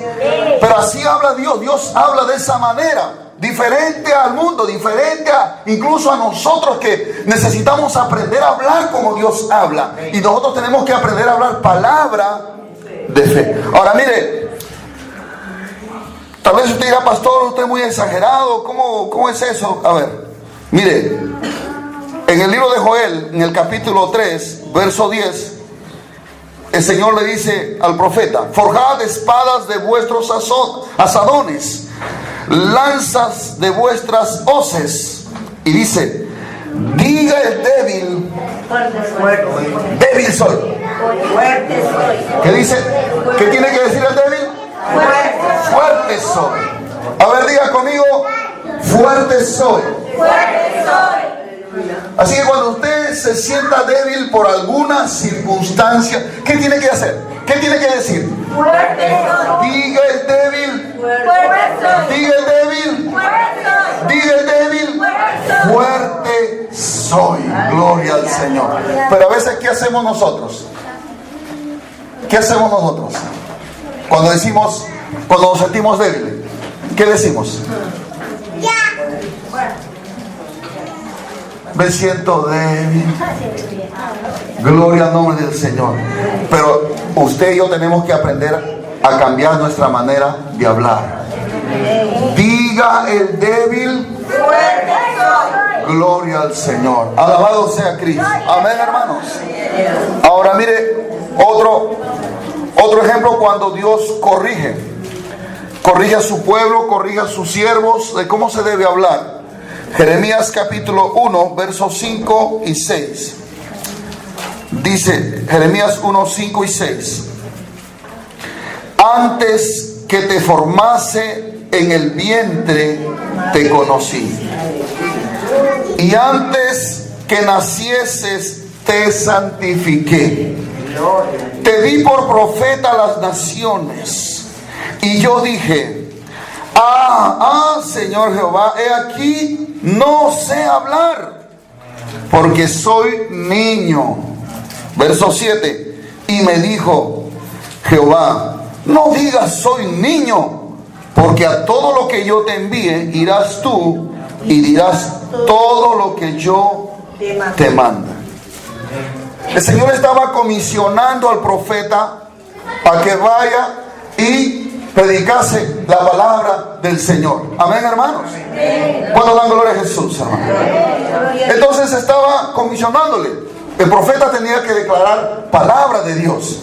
Pero así habla Dios. Dios habla de esa manera. Diferente al mundo, diferente incluso a nosotros, que necesitamos aprender a hablar como Dios habla. Y nosotros tenemos que aprender a hablar palabra de fe. Ahora mire, tal vez usted dirá: pastor, usted es muy exagerado. ¿Cómo es eso? A ver, mire, en el libro de Joel, en el capítulo 3, verso 10, el Señor le dice al profeta: forjad espadas de vuestros asadones, lanzas de vuestras hoces. Y dice: diga el débil, débil soy. ¿Qué dice? ¿Qué tiene que decir el débil? Fuerte soy. A ver, diga conmigo: fuerte soy. Así que cuando usted se sienta débil por alguna circunstancia, ¿qué tiene que hacer? ¿Qué tiene que decir? Diga el débil. Diga el débil. Diga el débil. Fuerte soy. Gloria al Señor. Pero a veces, ¿qué hacemos nosotros? ¿Qué hacemos nosotros? Cuando nos sentimos débiles, ¿qué decimos? Me siento débil. Gloria al nombre del Señor. Pero usted y yo tenemos que aprender a cambiar nuestra manera de hablar. Diga el débil. Gloria al Señor. Alabado sea Cristo. Amén, hermanos. Ahora mire otro ejemplo cuando Dios corrige a su pueblo, corrige a sus siervos de cómo se debe hablar. Jeremías capítulo 1, versos 5 y 6. Dice Jeremías 1, 5 y 6: antes que te formase en el vientre te conocí, y antes que nacieses te santifiqué. Te di por profeta a las naciones, y yo dije: Señor Jehová, he aquí, no sé hablar, porque soy niño. Verso 7: y me dijo Jehová: no digas soy niño, porque a todo lo que yo te envíe irás tú y dirás todo lo que yo te mando. El Señor estaba comisionando al profeta a que vaya y predicase la palabra del Señor. Amén, hermanos. ¿Cuándo dan gloria a Jesús, hermanos? Entonces estaba comisionándole. El profeta tenía que declarar palabra de Dios.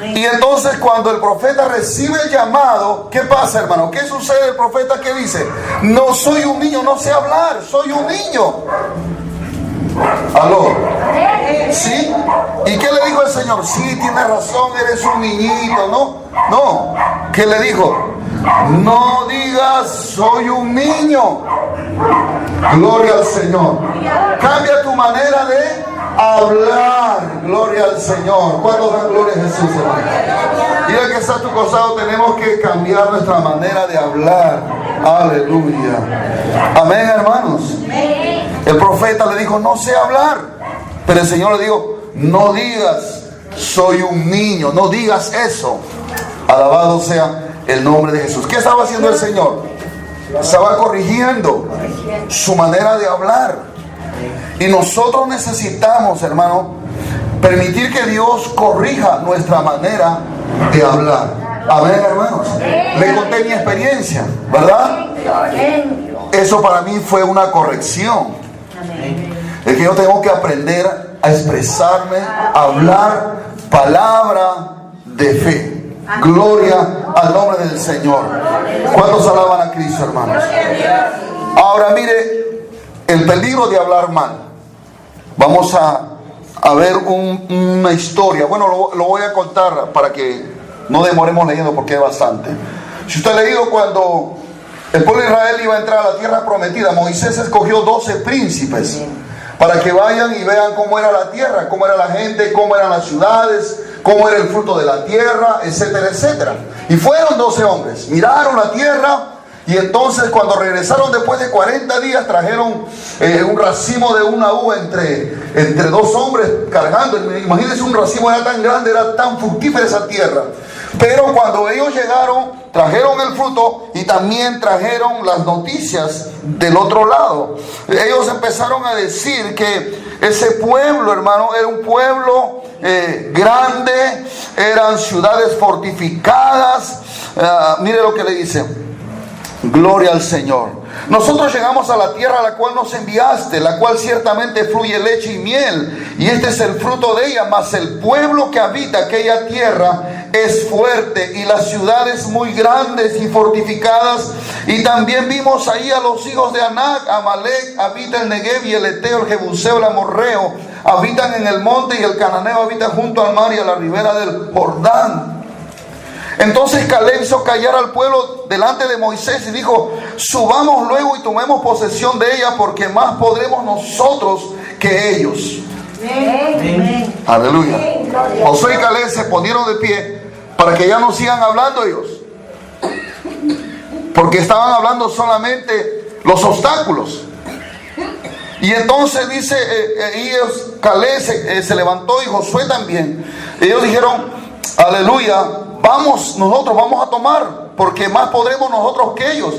Y entonces cuando el profeta recibe el llamado, ¿qué pasa, hermano? ¿Qué sucede? El profeta que dice: no soy un niño, no sé hablar, soy un niño. ¿Aló? ¿Sí? ¿Y qué le dijo el Señor? Sí, tienes razón, eres un niñito, ¿no? No. ¿Qué le dijo? No digas soy un niño. Gloria al Señor. Cambia tu manera de hablar. Gloria al Señor. ¿Cuántos dan gloria a Jesús, hermano? Mira que está a tu costado. Tenemos que cambiar nuestra manera de hablar. Aleluya. Amén, hermanos. El profeta le dijo, no sé hablar. Pero el Señor le dijo, no digas soy un niño. No digas eso. Alabado sea el nombre de Jesús. ¿Qué estaba haciendo el Señor? Estaba corrigiendo su manera de hablar. Y nosotros necesitamos, hermano, permitir que Dios corrija nuestra manera de hablar. Amén, hermanos. Le conté mi experiencia, ¿verdad? Eso para mí fue una corrección. Es que yo tengo que aprender a expresarme, a hablar palabra de fe. Gloria al nombre del Señor. ¿Cuántos alaban a Cristo, hermanos? Ahora mire el peligro de hablar mal. Vamos a ver una historia. Bueno, lo voy a contar para que no demoremos leyendo porque es bastante. Si usted ha leído, cuando el pueblo de Israel iba a entrar a la tierra prometida, Moisés escogió 12 príncipes para que vayan y vean cómo era la tierra, cómo era la gente, cómo eran las ciudades, cómo era el fruto de la tierra, etcétera, etcétera. Y fueron 12 hombres, miraron la tierra, y entonces cuando regresaron después de 40 días trajeron un racimo de una uva entre 2 hombres cargando. Imagínense, un racimo era tan grande, era tan fructífera esa tierra. Pero cuando ellos llegaron, trajeron el fruto y también trajeron las noticias del otro lado. Ellos empezaron a decir que ese pueblo, hermano, era un pueblo grande, eran ciudades fortificadas. Mire lo que le dice. Gloria al Señor. Nosotros llegamos a la tierra a la cual nos enviaste, la cual ciertamente fluye leche y miel, y este es el fruto de ella. Mas el pueblo que habita aquella tierra es fuerte, y las ciudades muy grandes y fortificadas. Y también vimos ahí a los hijos de Anac. Amalek habita el Negev, y el Eteo, el Jebuseo, el Amorreo habitan en el monte, y el Cananeo habita junto al mar y a la ribera del Jordán. Entonces Caleb hizo callar al pueblo delante de Moisés y dijo: subamos luego y tomemos posesión de ella, porque más podremos nosotros que ellos. Amén. Aleluya. Josué y Caleb se ponieron de pie para que ya no sigan hablando ellos, porque estaban hablando solamente los obstáculos. Y entonces dice ellos, Caleb se levantó, y Josué también. Ellos dijeron: aleluya, nosotros vamos a tomar, porque más podremos nosotros que ellos.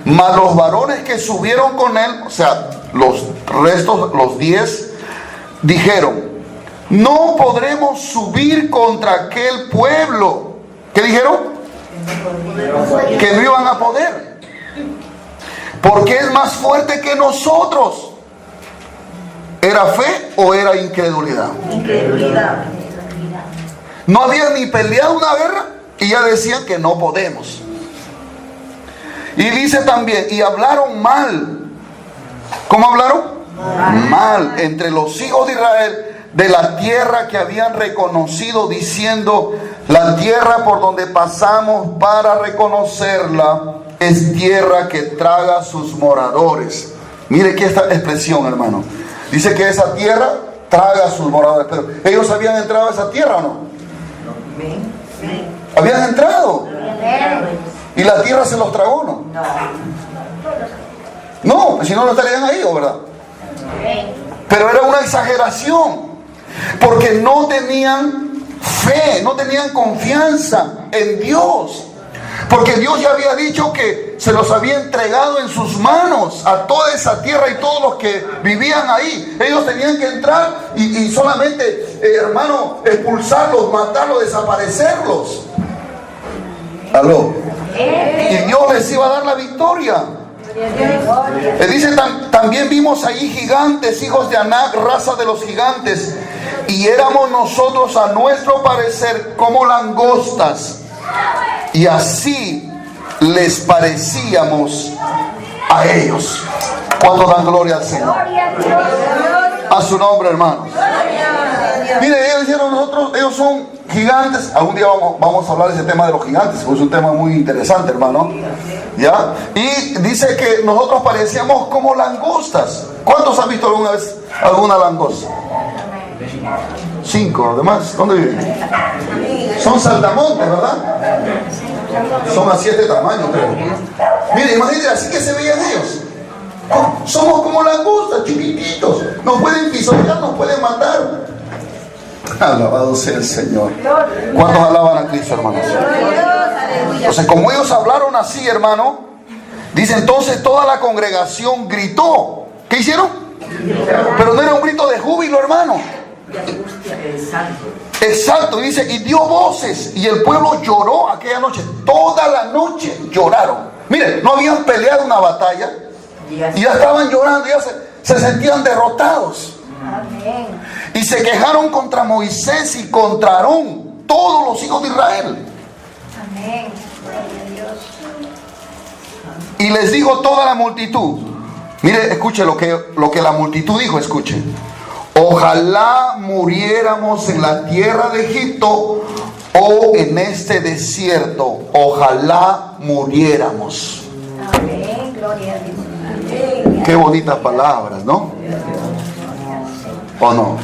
Mas los varones que subieron con él, o sea, los restos, los 10, dijeron: no podremos subir contra aquel pueblo. ¿Qué dijeron? Que no iban a poder, porque es más fuerte que nosotros. ¿Era fe o era incredulidad? Incredulidad. No habían ni peleado una guerra y ya decían que no podemos. Y dice también, y hablaron mal. ¿Cómo hablaron? Mal entre los hijos de Israel de la tierra que habían reconocido, diciendo: la tierra por donde pasamos para reconocerla es tierra que traga a sus moradores. Mire que esta expresión, hermano, dice que esa tierra traga a sus moradores. Pero ¿ellos habían entrado a esa tierra o no? Habían entrado y la tierra se los tragó, ¿no? No, si no, no estarían ahí, ¿verdad? Pero era una exageración, porque no tenían fe, no tenían confianza en Dios, porque Dios ya había dicho que se los había entregado en sus manos a toda esa tierra y todos los que vivían ahí. Ellos tenían que entrar y solamente, hermano, expulsarlos, matarlos, desaparecerlos. ¿Aló? Y Dios les iba a dar la victoria. Dice, también vimos ahí gigantes, hijos de Anac, raza de los gigantes, y éramos nosotros a nuestro parecer como langostas, y así les parecíamos a ellos. ¿Cuánto dan gloria al Señor? A su nombre, hermanos. Mire, ellos dijeron: ellos son gigantes. Algún día vamos a hablar de ese tema de los gigantes, porque es un tema muy interesante, hermano. ¿Ya? Y dice que nosotros parecíamos como langostas. ¿Cuántos han visto alguna vez alguna langosta? 5, además, ¿dónde viven? Son saltamontes, ¿verdad? Son así de tamaño, creo. Mire, imagínate, así que se veían ellos. Somos como langostas, chiquititos. Nos pueden pisotear, nos pueden matar. Alabado sea el Señor. ¿Cuántos alaban a Cristo, hermanos? Entonces, como ellos hablaron así, hermano, dice entonces toda la congregación gritó. ¿Qué hicieron? Pero no era un grito de júbilo, hermano. Exacto, dice, y dio voces, y el pueblo lloró aquella noche. Toda la noche lloraron. Mire, no habían peleado una batalla y ya estaban llorando, ya se sentían derrotados. Amén. Y se quejaron contra Moisés y contra Aarón, todos los hijos de Israel. Amén. Gloria a Dios. Y les dijo toda la multitud. Mire, escuche lo que la multitud dijo, escuche. Ojalá muriéramos en la tierra de Egipto o en este desierto. Ojalá muriéramos. Amén. Gloria a Dios. Amén. Qué bonitas palabras, ¿no? ¿O no?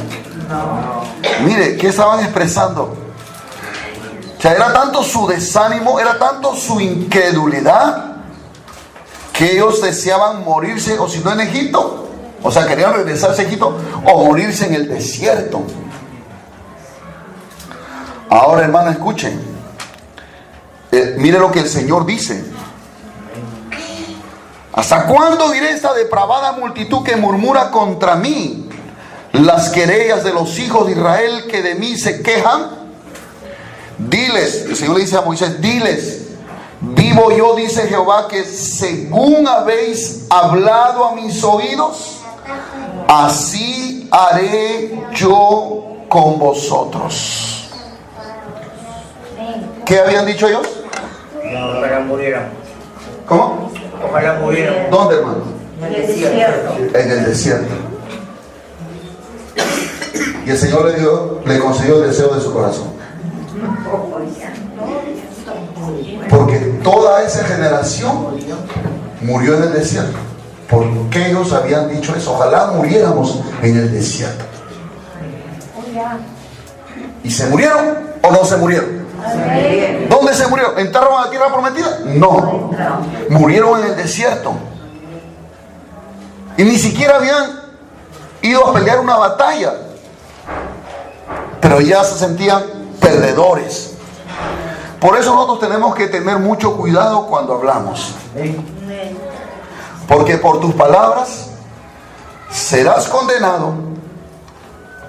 Mire, ¿qué estaban expresando? O sea, era tanto su desánimo, era tanto su incredulidad, que ellos deseaban morirse, o si no en Egipto, o sea, querían regresarse a Egipto, o morirse en el desierto. Ahora, hermano, escuchen. Mire lo que el Señor dice. ¿Hasta cuándo diré esta depravada multitud que murmura contra mí? Las querellas de los hijos de Israel que de mí se quejan. Diles, el Señor le dice a Moisés, diles, vivo yo, dice Jehová, que según habéis hablado a mis oídos, así haré yo con vosotros. ¿Qué habían dicho ellos? Ojalá muriéramos. ¿Cómo? Ojalá muriéramos. ¿Dónde, hermano? En el desierto. En el desierto. Y el Señor le concedió el deseo de su corazón. Porque toda esa generación murió en el desierto. Porque ellos habían dicho eso. Ojalá muriéramos en el desierto. ¿Y se murieron o no se murieron? ¿Dónde se murieron? ¿Entraron a la tierra prometida? No. Murieron en el desierto. Y ni siquiera habían ido a pelear una batalla. Pero ya se sentían perdedores. Por eso nosotros tenemos que tener mucho cuidado cuando hablamos. Porque por tus palabras serás condenado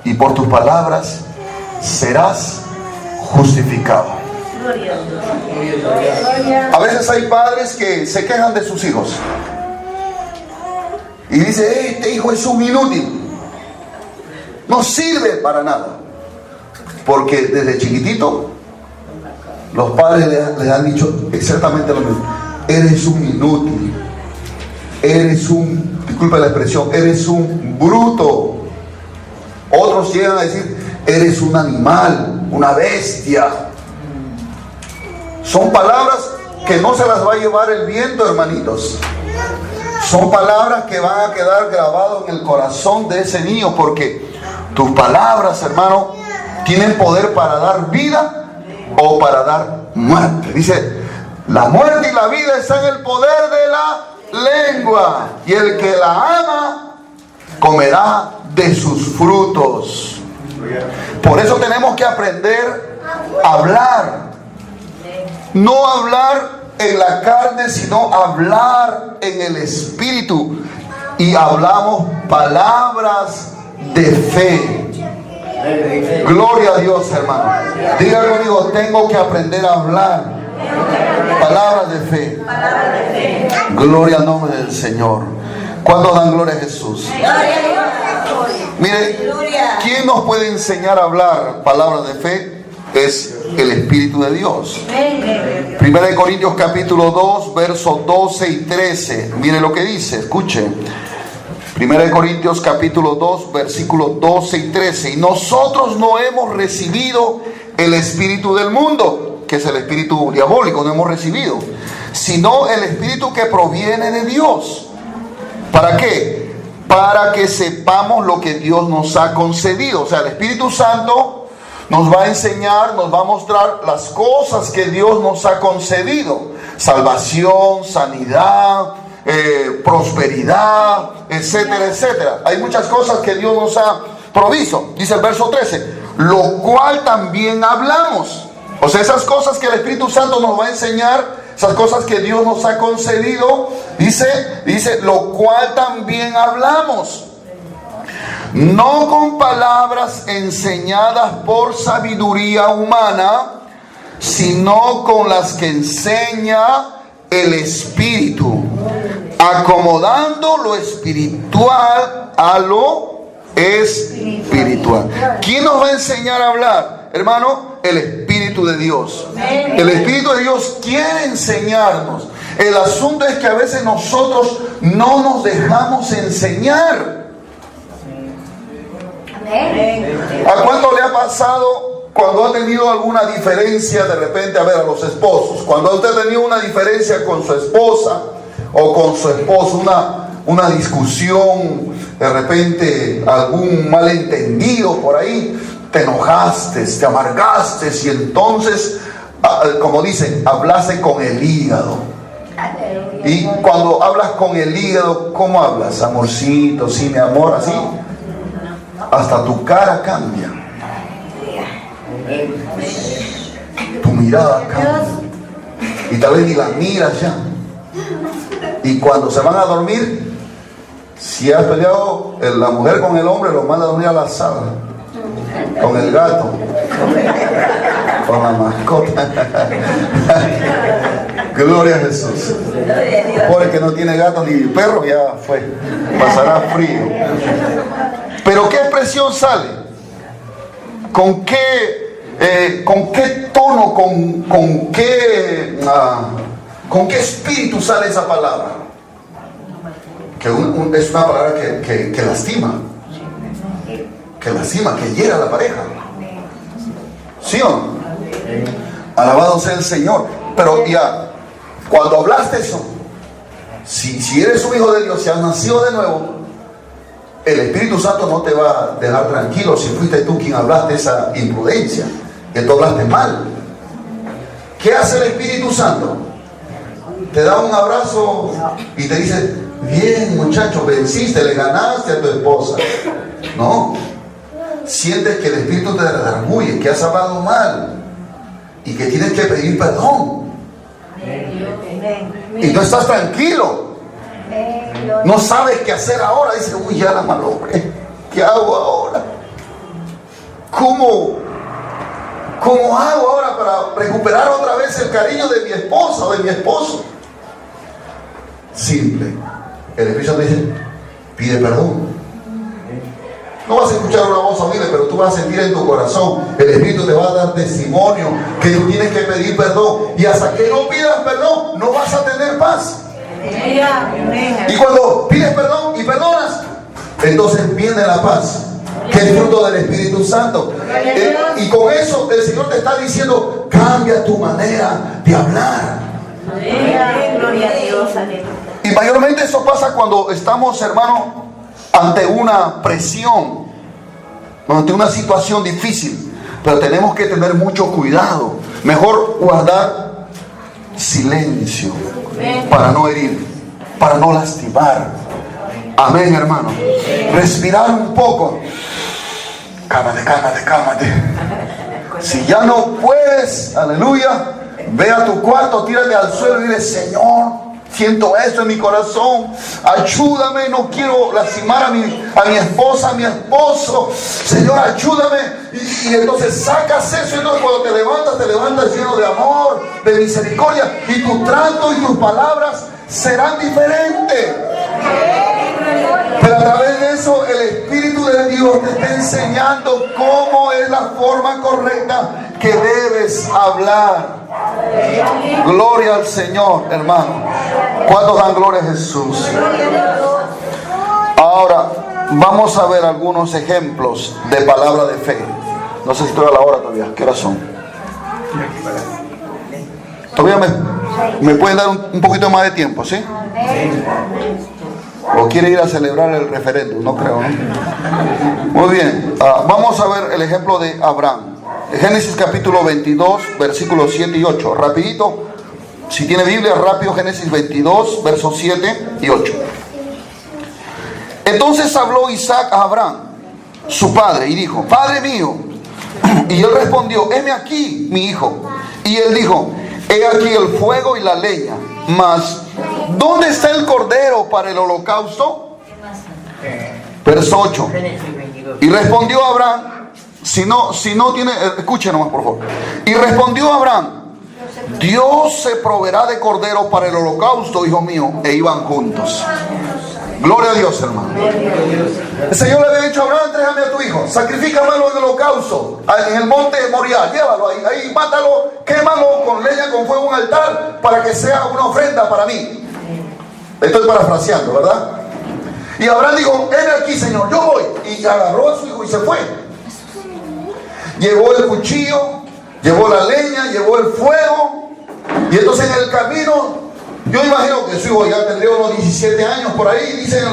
y por tus palabras serás justificado. A veces hay padres que se quejan de sus hijos y dice, este hijo es un inútil, no sirve para nada. Porque desde chiquitito los padres les han dicho exactamente lo mismo. Eres un inútil, eres un, disculpa la expresión, eres un bruto. Otros llegan a decir, eres un animal, una bestia. Son palabras que no se las va a llevar el viento, hermanitos. Son palabras que van a quedar grabadas en el corazón de ese niño, porque tus palabras, hermano, tienen poder para dar vida o para dar muerte. Dice, la muerte y la vida están en el poder de la lengua, y el que la ama comerá de sus frutos. Por eso tenemos que aprender a hablar. No hablar en la carne, sino hablar en el Espíritu. Y hablamos palabras de fe. Gloria a Dios, hermano. Dígalo conmigo, tengo que aprender a hablar palabras de fe. Gloria al nombre del Señor. ¿Cuántos dan gloria a Jesús? Mire, ¿quién nos puede enseñar a hablar palabras de fe? Es el Espíritu de Dios. 1 Corintios capítulo 2, versos 12 y 13. Mire lo que dice, escuche. 1 Corintios capítulo 2, versículos 12 y 13. Y nosotros no hemos recibido el espíritu del mundo, que es el espíritu diabólico, no hemos recibido, sino el espíritu que proviene de Dios. ¿Para qué? Para que sepamos lo que Dios nos ha concedido. O sea, el Espíritu Santo nos va a enseñar, nos va a mostrar las cosas que Dios nos ha concedido: salvación, sanidad, prosperidad, etcétera, etcétera. Hay muchas cosas que Dios nos ha provisto. Dice el verso 13, lo cual también hablamos. O sea, esas cosas que el Espíritu Santo nos va a enseñar, esas cosas que Dios nos ha concedido, dice, lo cual también hablamos. No con palabras enseñadas por sabiduría humana, sino con las que enseña el Espíritu, acomodando lo espiritual a lo espiritual. ¿Quién nos va a enseñar a hablar, hermano? El Espíritu de Dios. El Espíritu de Dios quiere enseñarnos. El asunto es que a veces nosotros no nos dejamos enseñar. ¿A cuánto le ha pasado cuando ha tenido alguna diferencia de repente, a ver, a los esposos? Cuando usted ha tenido una diferencia con su esposa o con su esposo, una discusión, de repente algún malentendido por ahí, te enojaste, te amargaste y entonces, como dicen, hablaste con el hígado. Y cuando hablas con el hígado, ¿cómo hablas? Amorcito, sí, mi amor, así. Hasta tu cara cambia. Tu mirada cambia. Y tal vez ni la miras ya. Y cuando se van a dormir, si has peleado la mujer con el hombre, lo manda a dormir a la sala. Con el gato, con la mascota. Gloria a Jesús. Pobre que no tiene gato ni perro, ya fue, pasará frío. Pero ¿qué expresión sale? ¿Con qué tono, con qué espíritu sale esa palabra? Que es una palabra que lastima. Que lastima, que hiera a la pareja. ¿Sí o no? Alabado sea el Señor. Pero ya, cuando hablaste eso, si eres un hijo de Dios, si has nacido de nuevo, el Espíritu Santo no te va a dejar tranquilo si fuiste tú quien hablaste esa imprudencia, que tú hablaste mal. ¿Qué hace el Espíritu Santo? Te da un abrazo y te dice: bien, muchacho, venciste, le ganaste a tu esposa. No. Sientes que el Espíritu te redarguye, que has hablado mal y que tienes que pedir perdón. Y tú estás tranquilo. No sabes qué hacer ahora. Dices: uy, ya la malogré. ¿Qué hago ahora? ¿Cómo hago ahora para recuperar otra vez el cariño de mi esposa o de mi esposo? Simple. El Espíritu Santo dice: pide perdón. No vas a escuchar una voz audible, pero tú vas a sentir en tu corazón. El Espíritu te va a dar testimonio que tú tienes que pedir perdón. Y hasta que no pidas perdón, no vas a tener paz. Y cuando pides perdón y perdonas, entonces viene la paz, que es fruto del Espíritu Santo. Y con eso el Señor te está diciendo: cambia tu manera de hablar. Gloria a Dios. Y mayormente eso pasa cuando estamos, hermano, ante una presión, ante una situación difícil. Pero tenemos que tener mucho cuidado. Mejor guardar silencio para no herir, para no lastimar. Amén, hermano. Respirar un poco. Cálmate. Si ya no puedes, aleluya, ve a tu cuarto, tírate al suelo y dile: Señor, siento esto en mi corazón, ayúdame, no quiero lastimar a mi esposa, a mi esposo, Señor, ayúdame. Y entonces sacas eso, y entonces cuando te levantas lleno de amor, de misericordia, y tu trato y tus palabras serán diferentes. Pero a través de eso el Espíritu de Dios te está enseñando cómo es la forma correcta que debes hablar. Gloria al Señor, hermano. ¿Cuántos dan gloria a Jesús? Ahora vamos a ver algunos ejemplos de palabra de fe. No sé si estoy a la hora todavía. ¿Qué horas son? Todavía me pueden dar un poquito más de tiempo, ¿sí? ¿O quiere ir a celebrar el referéndum? No creo, ¿no? Muy bien. Vamos a ver el ejemplo de Abraham. Génesis capítulo 22, versículos 7 y 8. Rapidito. Si tiene Biblia, rápido. Génesis 22, versos 7 y 8. Entonces habló Isaac a Abraham, su padre, y dijo: Padre mío. Y él respondió: heme aquí, mi hijo. Y él dijo: he aquí el fuego y la leña, mas ¿dónde está el cordero para el holocausto? Verso 8. Y respondió Abraham, si no tiene, escuchen nomás por favor. Y respondió Abraham: Dios se proveerá de cordero para el holocausto, hijo mío. E iban juntos. Gloria a Dios, hermano. El Señor le había dicho a Abraham: entrégame a tu hijo, sacrifícamelo en el holocausto, en el monte de Moriah, llévalo ahí, mátalo, quémalo con leña, con fuego, un altar, para que sea una ofrenda para mí. Estoy parafraseando, ¿verdad? Y Abraham dijo: heme aquí, Señor, yo voy. Y agarró a su hijo y se fue. Llevó el cuchillo, llevó la leña, llevó el fuego. Y entonces en el camino, yo imagino que su hijo ya tendría unos 17 años por ahí, dicen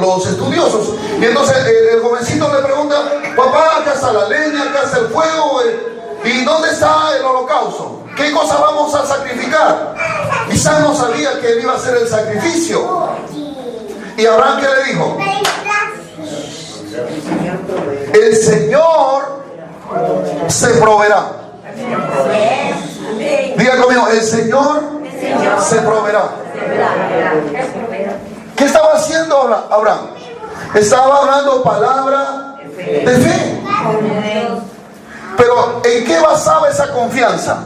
los estudiosos. Y entonces el jovencito le pregunta: papá, acá está la leña, acá está el fuego, ¿y dónde está el holocausto? ¿Qué cosa vamos a sacrificar? Isaac no sabía que él iba a hacer el sacrificio. ¿Y Abraham qué le dijo? El Señor se proveerá. Diga conmigo: el Señor se proveerá. ¿Qué estaba haciendo Abraham? Estaba hablando palabra de fe. Pero ¿en qué basaba esa confianza?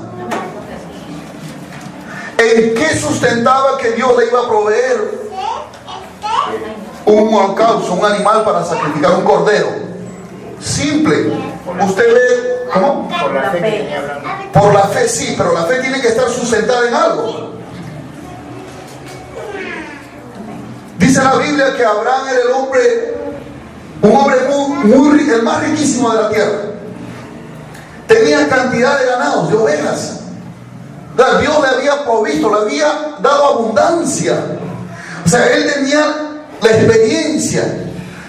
¿En qué sustentaba que Dios le iba a proveer un holocausto, un animal para sacrificar, un cordero? Simple. Usted ve, ¿cómo? Por la fe. Por la fe, sí, pero la fe tiene que estar sustentada en algo. Dice la Biblia que Abraham era un hombre el más riquísimo de la tierra. Tenía cantidad de ganados, de ovejas. Dios le había provisto, le había dado abundancia. O sea, él tenía la experiencia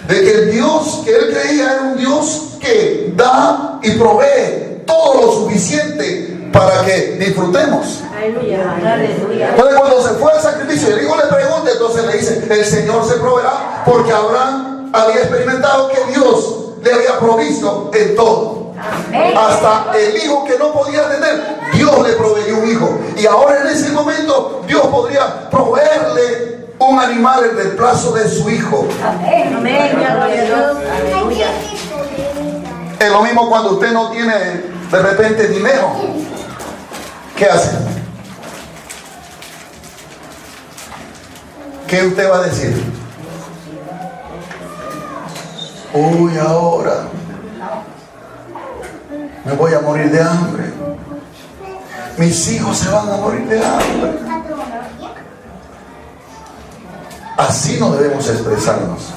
de que el Dios que él creía era un Dios que da y provee todo lo suficiente para que disfrutemos. Aleluya, aleluya. Entonces cuando se fue al sacrificio, el hijo le pregunta, entonces le dice: el Señor se proveerá, porque Abraham había experimentado que Dios le había provisto en todo. Amén. Hasta el hijo que no podía tener, Dios le proveyó un hijo. Y ahora en ese momento Dios podría proveerle un animal en reemplazo de su hijo. Amén. Amén. Aleluya. Es lo mismo cuando usted no tiene de repente dinero. ¿Qué hace? ¿Qué usted va a decir? Uy, ahora me voy a morir de hambre. Mis hijos se van a morir de hambre. Así no debemos expresarnos.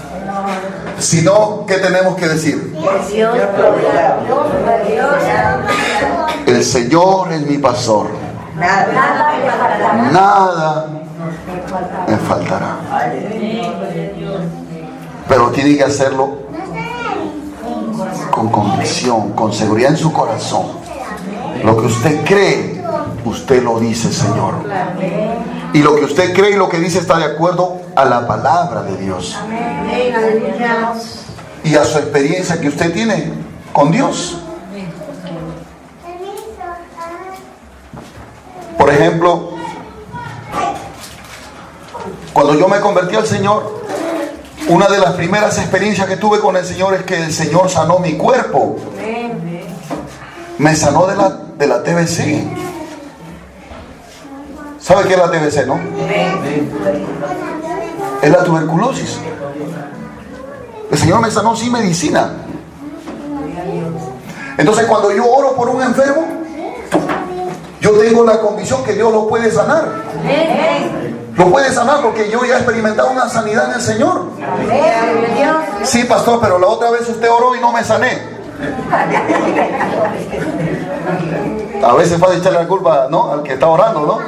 Sino, ¿qué tenemos que decir? El Señor es mi pastor. Nada me faltará. Pero tiene que hacerlo con convicción, con seguridad en su corazón. Lo que usted cree, usted lo dice, Señor. Y lo que usted cree y lo que dice está de acuerdo a la palabra de Dios y a su experiencia que usted tiene con Dios. Por ejemplo, cuando yo me convertí al Señor, una de las primeras experiencias que tuve con el Señor es que el Señor sanó mi cuerpo. Me sanó de la TBC. ¿Sabe qué es la TBC, no? Es la tuberculosis. El Señor me sanó sin medicina. Entonces cuando yo oro por un enfermo, yo tengo la convicción que Dios lo puede sanar. Lo puede sanar porque yo ya he experimentado una sanidad en el Señor. Sí, pastor, pero la otra vez usted oró y no me sané. A veces es fácil echarle la culpa, ¿no?, al que está orando, ¿no?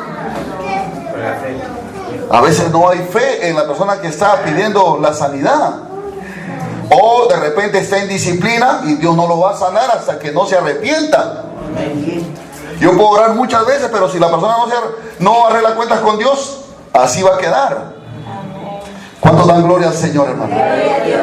A veces no hay fe en la persona que está pidiendo la sanidad. O de repente está en disciplina y Dios no lo va a sanar hasta que no se arrepienta. Yo puedo orar muchas veces, pero si la persona no arregla cuentas con Dios, así va a quedar. ¿Cuántos dan gloria al Señor, hermano?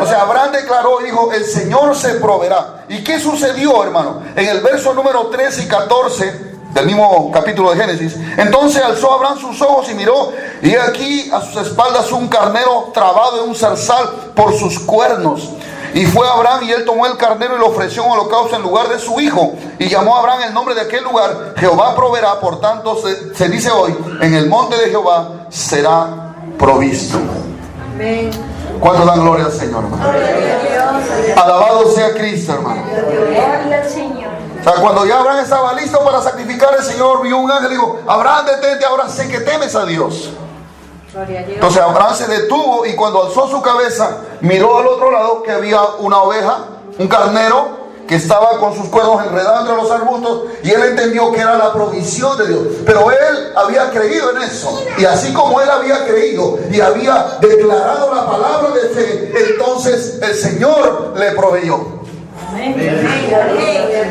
O sea, Abraham declaró y dijo: el Señor se proveerá. ¿Y qué sucedió, hermano? En el verso número 13 y 14 del mismo capítulo de Génesis: entonces alzó Abraham sus ojos y miró, y aquí a sus espaldas un carnero trabado en un zarzal por sus cuernos. Y fue Abraham y él tomó el carnero y lo ofreció en holocausto en lugar de su hijo. Y llamó a Abraham el nombre de aquel lugar: Jehová proveerá. Por tanto se dice hoy: en el monte de Jehová será provisto. Amén. ¿Cuántos dan gloria al Señor, hermano? Alabado sea Cristo, hermano. Gloria al Señor. O sea, cuando ya Abraham estaba listo para sacrificar, el Señor vio un ángel y dijo: Abraham, detente, ahora sé que temes a Dios. Gloria a Dios. Entonces Abraham se detuvo y cuando alzó su cabeza, miró al otro lado que había una oveja, un carnero, que estaba con sus cuernos enredados entre los arbustos, y él entendió que era la provisión de Dios. Pero él había creído en eso, y así como él había creído y había declarado la palabra de fe, entonces el Señor le proveyó.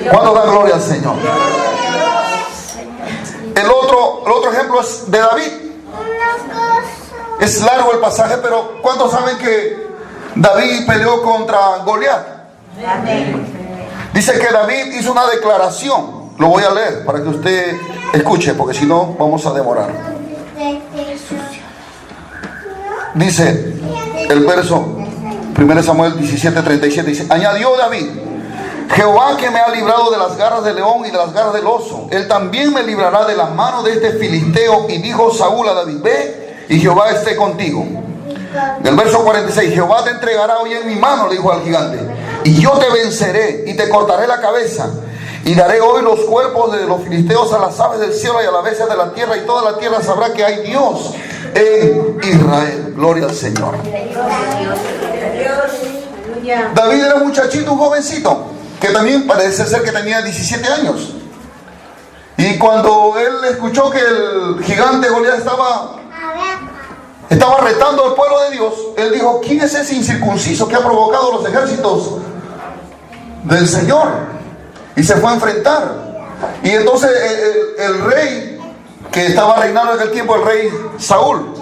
¿Cuántos dan gloria al Señor? El otro ejemplo es de David. Es largo el pasaje, pero ¿cuántos saben que David peleó contra Goliat? Dice que David hizo una declaración. Lo voy a leer para que usted escuche, porque si no vamos a demorar. Dice el verso 1 Samuel 17:37, dice: añadió David: Jehová, que me ha librado de las garras del león y de las garras del oso, él también me librará de la mano de este filisteo. Y dijo Saúl a David: ve, y Jehová esté contigo. Del verso 46: Jehová te entregará hoy en mi mano, le dijo al gigante, y yo te venceré y te cortaré la cabeza, y daré hoy los cuerpos de los filisteos a las aves del cielo y a las bestias de la tierra, y toda la tierra sabrá que hay Dios en Israel. Gloria al Señor. David era un muchachito, un jovencito, que también parece ser que tenía 17 años. Y cuando él escuchó que el gigante Goliat estaba retando al pueblo de Dios, él dijo: ¿quién es ese incircunciso que ha provocado los ejércitos del Señor? Y se fue a enfrentar. Y entonces el rey que estaba reinando en aquel tiempo, el rey Saúl,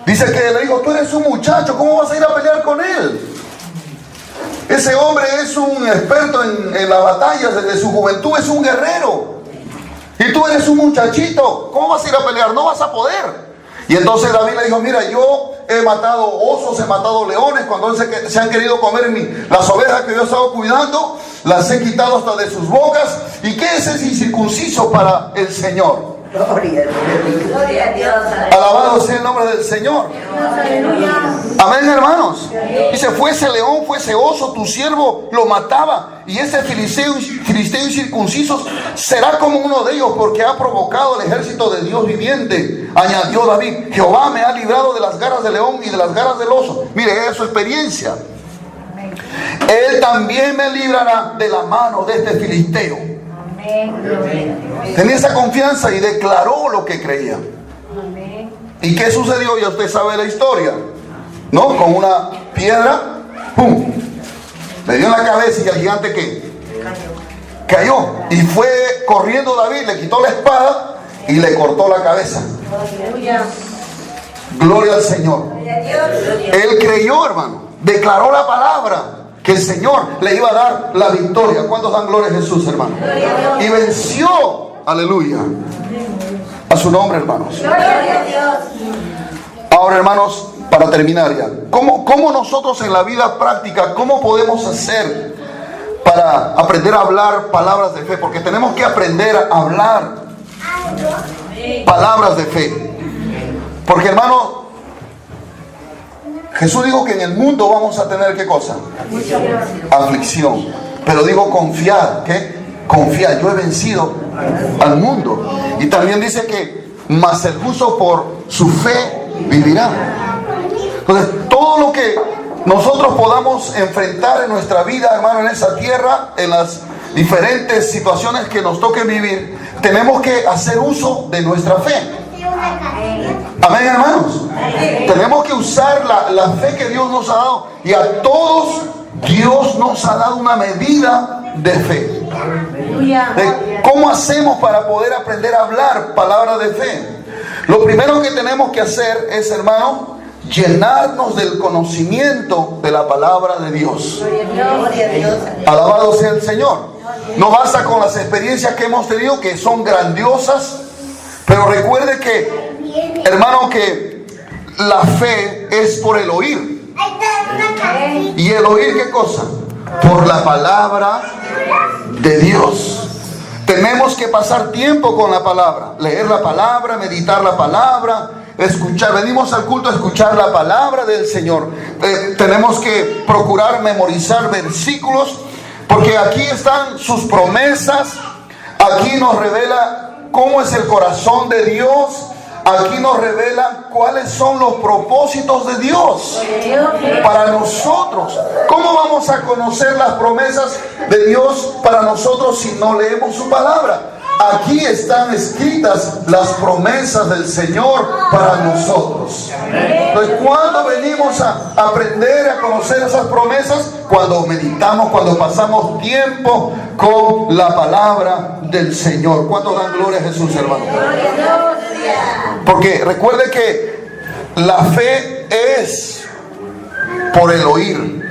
dice que le dijo: tú eres un muchacho, ¿cómo vas a ir a pelear con él? Ese hombre es un experto en las batallas, desde su juventud es un guerrero, y tú eres un muchachito, ¿cómo vas a ir a pelear? No vas a poder. Y entonces David le dijo: mira, yo he matado osos, he matado leones, cuando se han querido comer las ovejas que yo he estado cuidando, las he quitado hasta de sus bocas. ¿Y qué es ese incircunciso para el Señor? Gloria a Dios. Alabado sea el nombre del Señor. Amén, hermanos. Dice: fuese león, fuese oso, tu siervo lo mataba, y ese filisteo incircunciso será como uno de ellos, porque ha provocado el ejército de Dios viviente. Añadió David: Jehová me ha librado de las garras del león y de las garras del oso. Mire, es su experiencia. Él también me librará de la mano de este filisteo. Tenía esa confianza y declaró lo que creía. ¿Y qué sucedió? Ya usted sabe la historia, ¿no? Con una piedra, ¡pum!, le dio en la cabeza, y el gigante ¿qué? Cayó. Y fue corriendo David, le quitó la espada y le cortó la cabeza. Gloria al Señor. Él creyó, hermano, declaró la palabra, que el Señor le iba a dar la victoria. ¿Cuántos dan gloria a Jesús, hermano? Y venció, aleluya, a su nombre, hermanos. Ahora, hermanos, para terminar ya, ¿cómo nosotros en la vida práctica, cómo podemos hacer para aprender a hablar palabras de fe? Porque tenemos que aprender a hablar palabras de fe. Porque, hermano, Jesús dijo que en el mundo vamos a tener, ¿qué cosa? Aflicción. Pero digo, confiad. ¿Qué? Confiad, yo he vencido al mundo. Y también dice que mas el justo por su fe vivirá. Entonces, todo lo que nosotros podamos enfrentar en nuestra vida, hermano, en esa tierra, en las diferentes situaciones que nos toquen vivir, tenemos que hacer uso de nuestra fe. Amén, hermanos. Tenemos que usar la fe que Dios nos ha dado, y a todos Dios nos ha dado una medida de fe. ¿Cómo hacemos para poder aprender a hablar palabras de fe? Lo primero que tenemos que hacer es, hermano, llenarnos del conocimiento de la palabra de Dios. Alabado sea el Señor. No basta con las experiencias que hemos tenido, que son grandiosas, pero recuerde que, hermano, que la fe es por el oír. ¿Y el oír qué cosa? Por la palabra de Dios. Tenemos que pasar tiempo con la palabra, leer la palabra, meditar la palabra, escuchar. Venimos al culto a escuchar la palabra del Señor. Tenemos que procurar memorizar versículos, porque aquí están sus promesas. Aquí nos revela cómo es el corazón de Dios. Aquí nos revela cuáles son los propósitos de Dios para nosotros. ¿Cómo vamos a conocer las promesas de Dios para nosotros si no leemos su palabra? Aquí están escritas las promesas del Señor para nosotros. Entonces, ¿cuándo venimos a aprender a conocer esas promesas? Cuando meditamos, cuando pasamos tiempo con la palabra del Señor. ¿Cuántos dan gloria a Jesús, hermano? Porque recuerde que la fe es por el oír,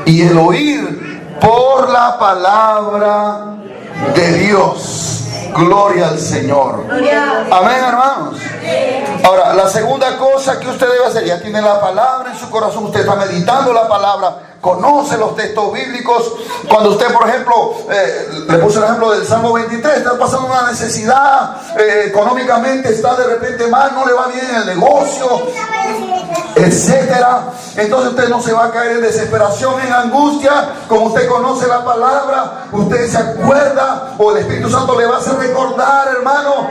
y el oír por la palabra de Dios. Gloria al Señor. Amén, hermanos. Ahora, la segunda cosa que usted debe hacer, ya tiene la palabra en su corazón, usted está meditando la palabra, conoce los textos bíblicos. Cuando usted, por ejemplo, le puse el ejemplo del Salmo 23, está pasando una necesidad, económicamente está de repente mal, no le va bien en el negocio, etcétera. Entonces usted no se va a caer en desesperación, en angustia. Como usted conoce la palabra, usted se acuerda, o el Espíritu Santo le va a hacer recordar, hermano,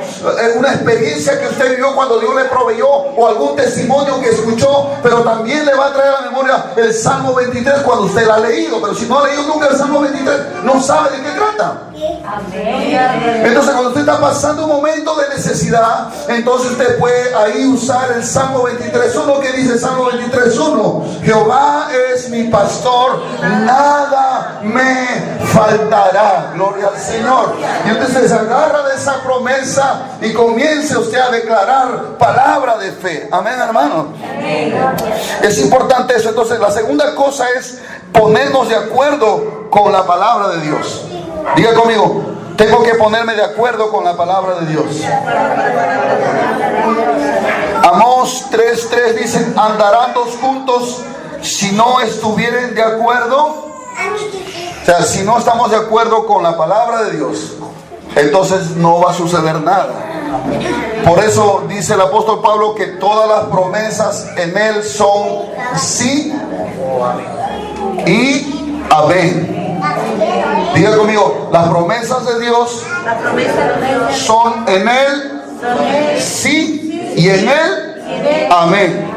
una experiencia que usted vivió cuando Dios le proveyó, o algún testimonio que escuchó, pero también le va a traer a la memoria el Salmo 23 cuando usted la ha leído. Pero si no ha leído nunca el Salmo 23, no sabe de qué trata. Entonces, cuando usted está pasando un momento de necesidad, entonces usted puede ahí usar el Salmo 23:1, que dice Salmo 23:1: Jehová es mi pastor, nada me faltará. Gloria al Señor. Y usted se agarra de esa promesa y comience usted a declarar palabra de fe. Amén, hermano. Es importante eso. Entonces, la segunda cosa es ponernos de acuerdo con la palabra de Dios. Diga conmigo: tengo que ponerme de acuerdo con la palabra de Dios. Amós 3:3 dice: andarán dos juntos si no estuvieren de acuerdo. O sea, si no estamos de acuerdo con la palabra de Dios, entonces no va a suceder nada. Por eso dice el apóstol Pablo que todas las promesas en él son sí y amén. Diga conmigo: las promesas de Dios son en él sí y en él amén.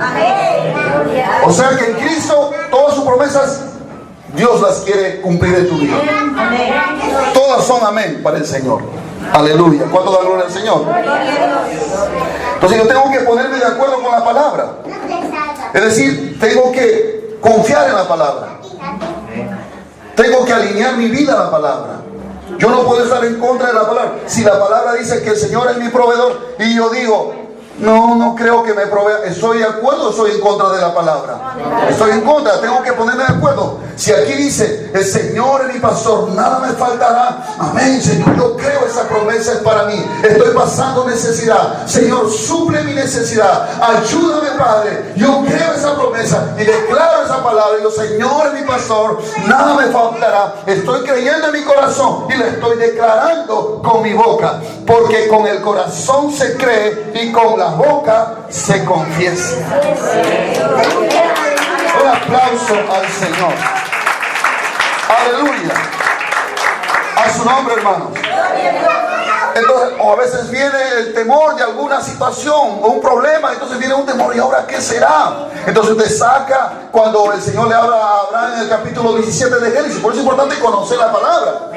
O sea que en Cristo todas sus promesas Dios las quiere cumplir en tu vida. Todas son amén para el Señor. Aleluya. ¿Cuánto da gloria al Señor? Entonces yo tengo que ponerme de acuerdo con la palabra. Es decir, tengo que confiar en la palabra. Tengo que alinear mi vida a la palabra. Yo no puedo estar en contra de la palabra. Si la palabra dice que el Señor es mi proveedor y yo digo: no creo que me provea, ¿estoy de acuerdo o estoy en contra de la palabra? Estoy en contra, tengo que ponerme de acuerdo. Si aquí dice: el Señor es mi pastor, nada me faltará. Amén, Señor, yo creo esa promesa es para mí. Estoy pasando necesidad. Señor, suple mi necesidad. Ayúdame, Padre. Yo creo esa promesa y declaro esa palabra. Digo: Señor es mi pastor, nada me faltará. Estoy creyendo en mi corazón y le estoy declarando con mi boca. Porque con el corazón se cree y con la boca se confiesa. Un aplauso al Señor. Aleluya. A su nombre, hermanos. Entonces, o a veces viene el temor de alguna situación o un problema, entonces viene un temor, ¿y ahora qué será? Entonces usted saca cuando el Señor le habla a Abraham en el capítulo 17 de Génesis. Por eso es importante conocer la palabra.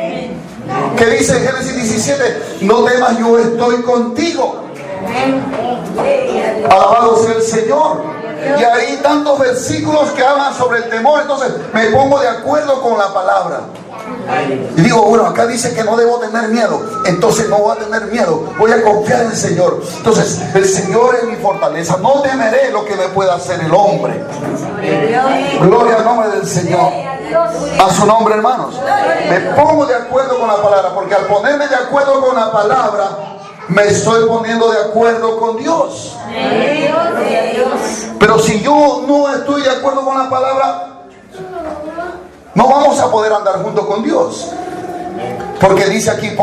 ¿Qué dice en Génesis 17? No temas, yo estoy contigo. Alabado sea el Señor. Y hay tantos versículos que hablan sobre el temor. Entonces me pongo de acuerdo con la palabra y digo, bueno, acá dice que no debo tener miedo, entonces no voy a tener miedo, voy a confiar en el Señor. Entonces el Señor es mi fortaleza, no temeré lo que me pueda hacer el hombre. Gloria al nombre del Señor, a su nombre, hermanos. Me pongo de acuerdo con la palabra, porque al ponerme de acuerdo con la palabra me estoy poniendo de acuerdo con Dios. Pero si yo no estoy de acuerdo con la palabra, no vamos a poder andar juntos con Dios. Porque dice aquí,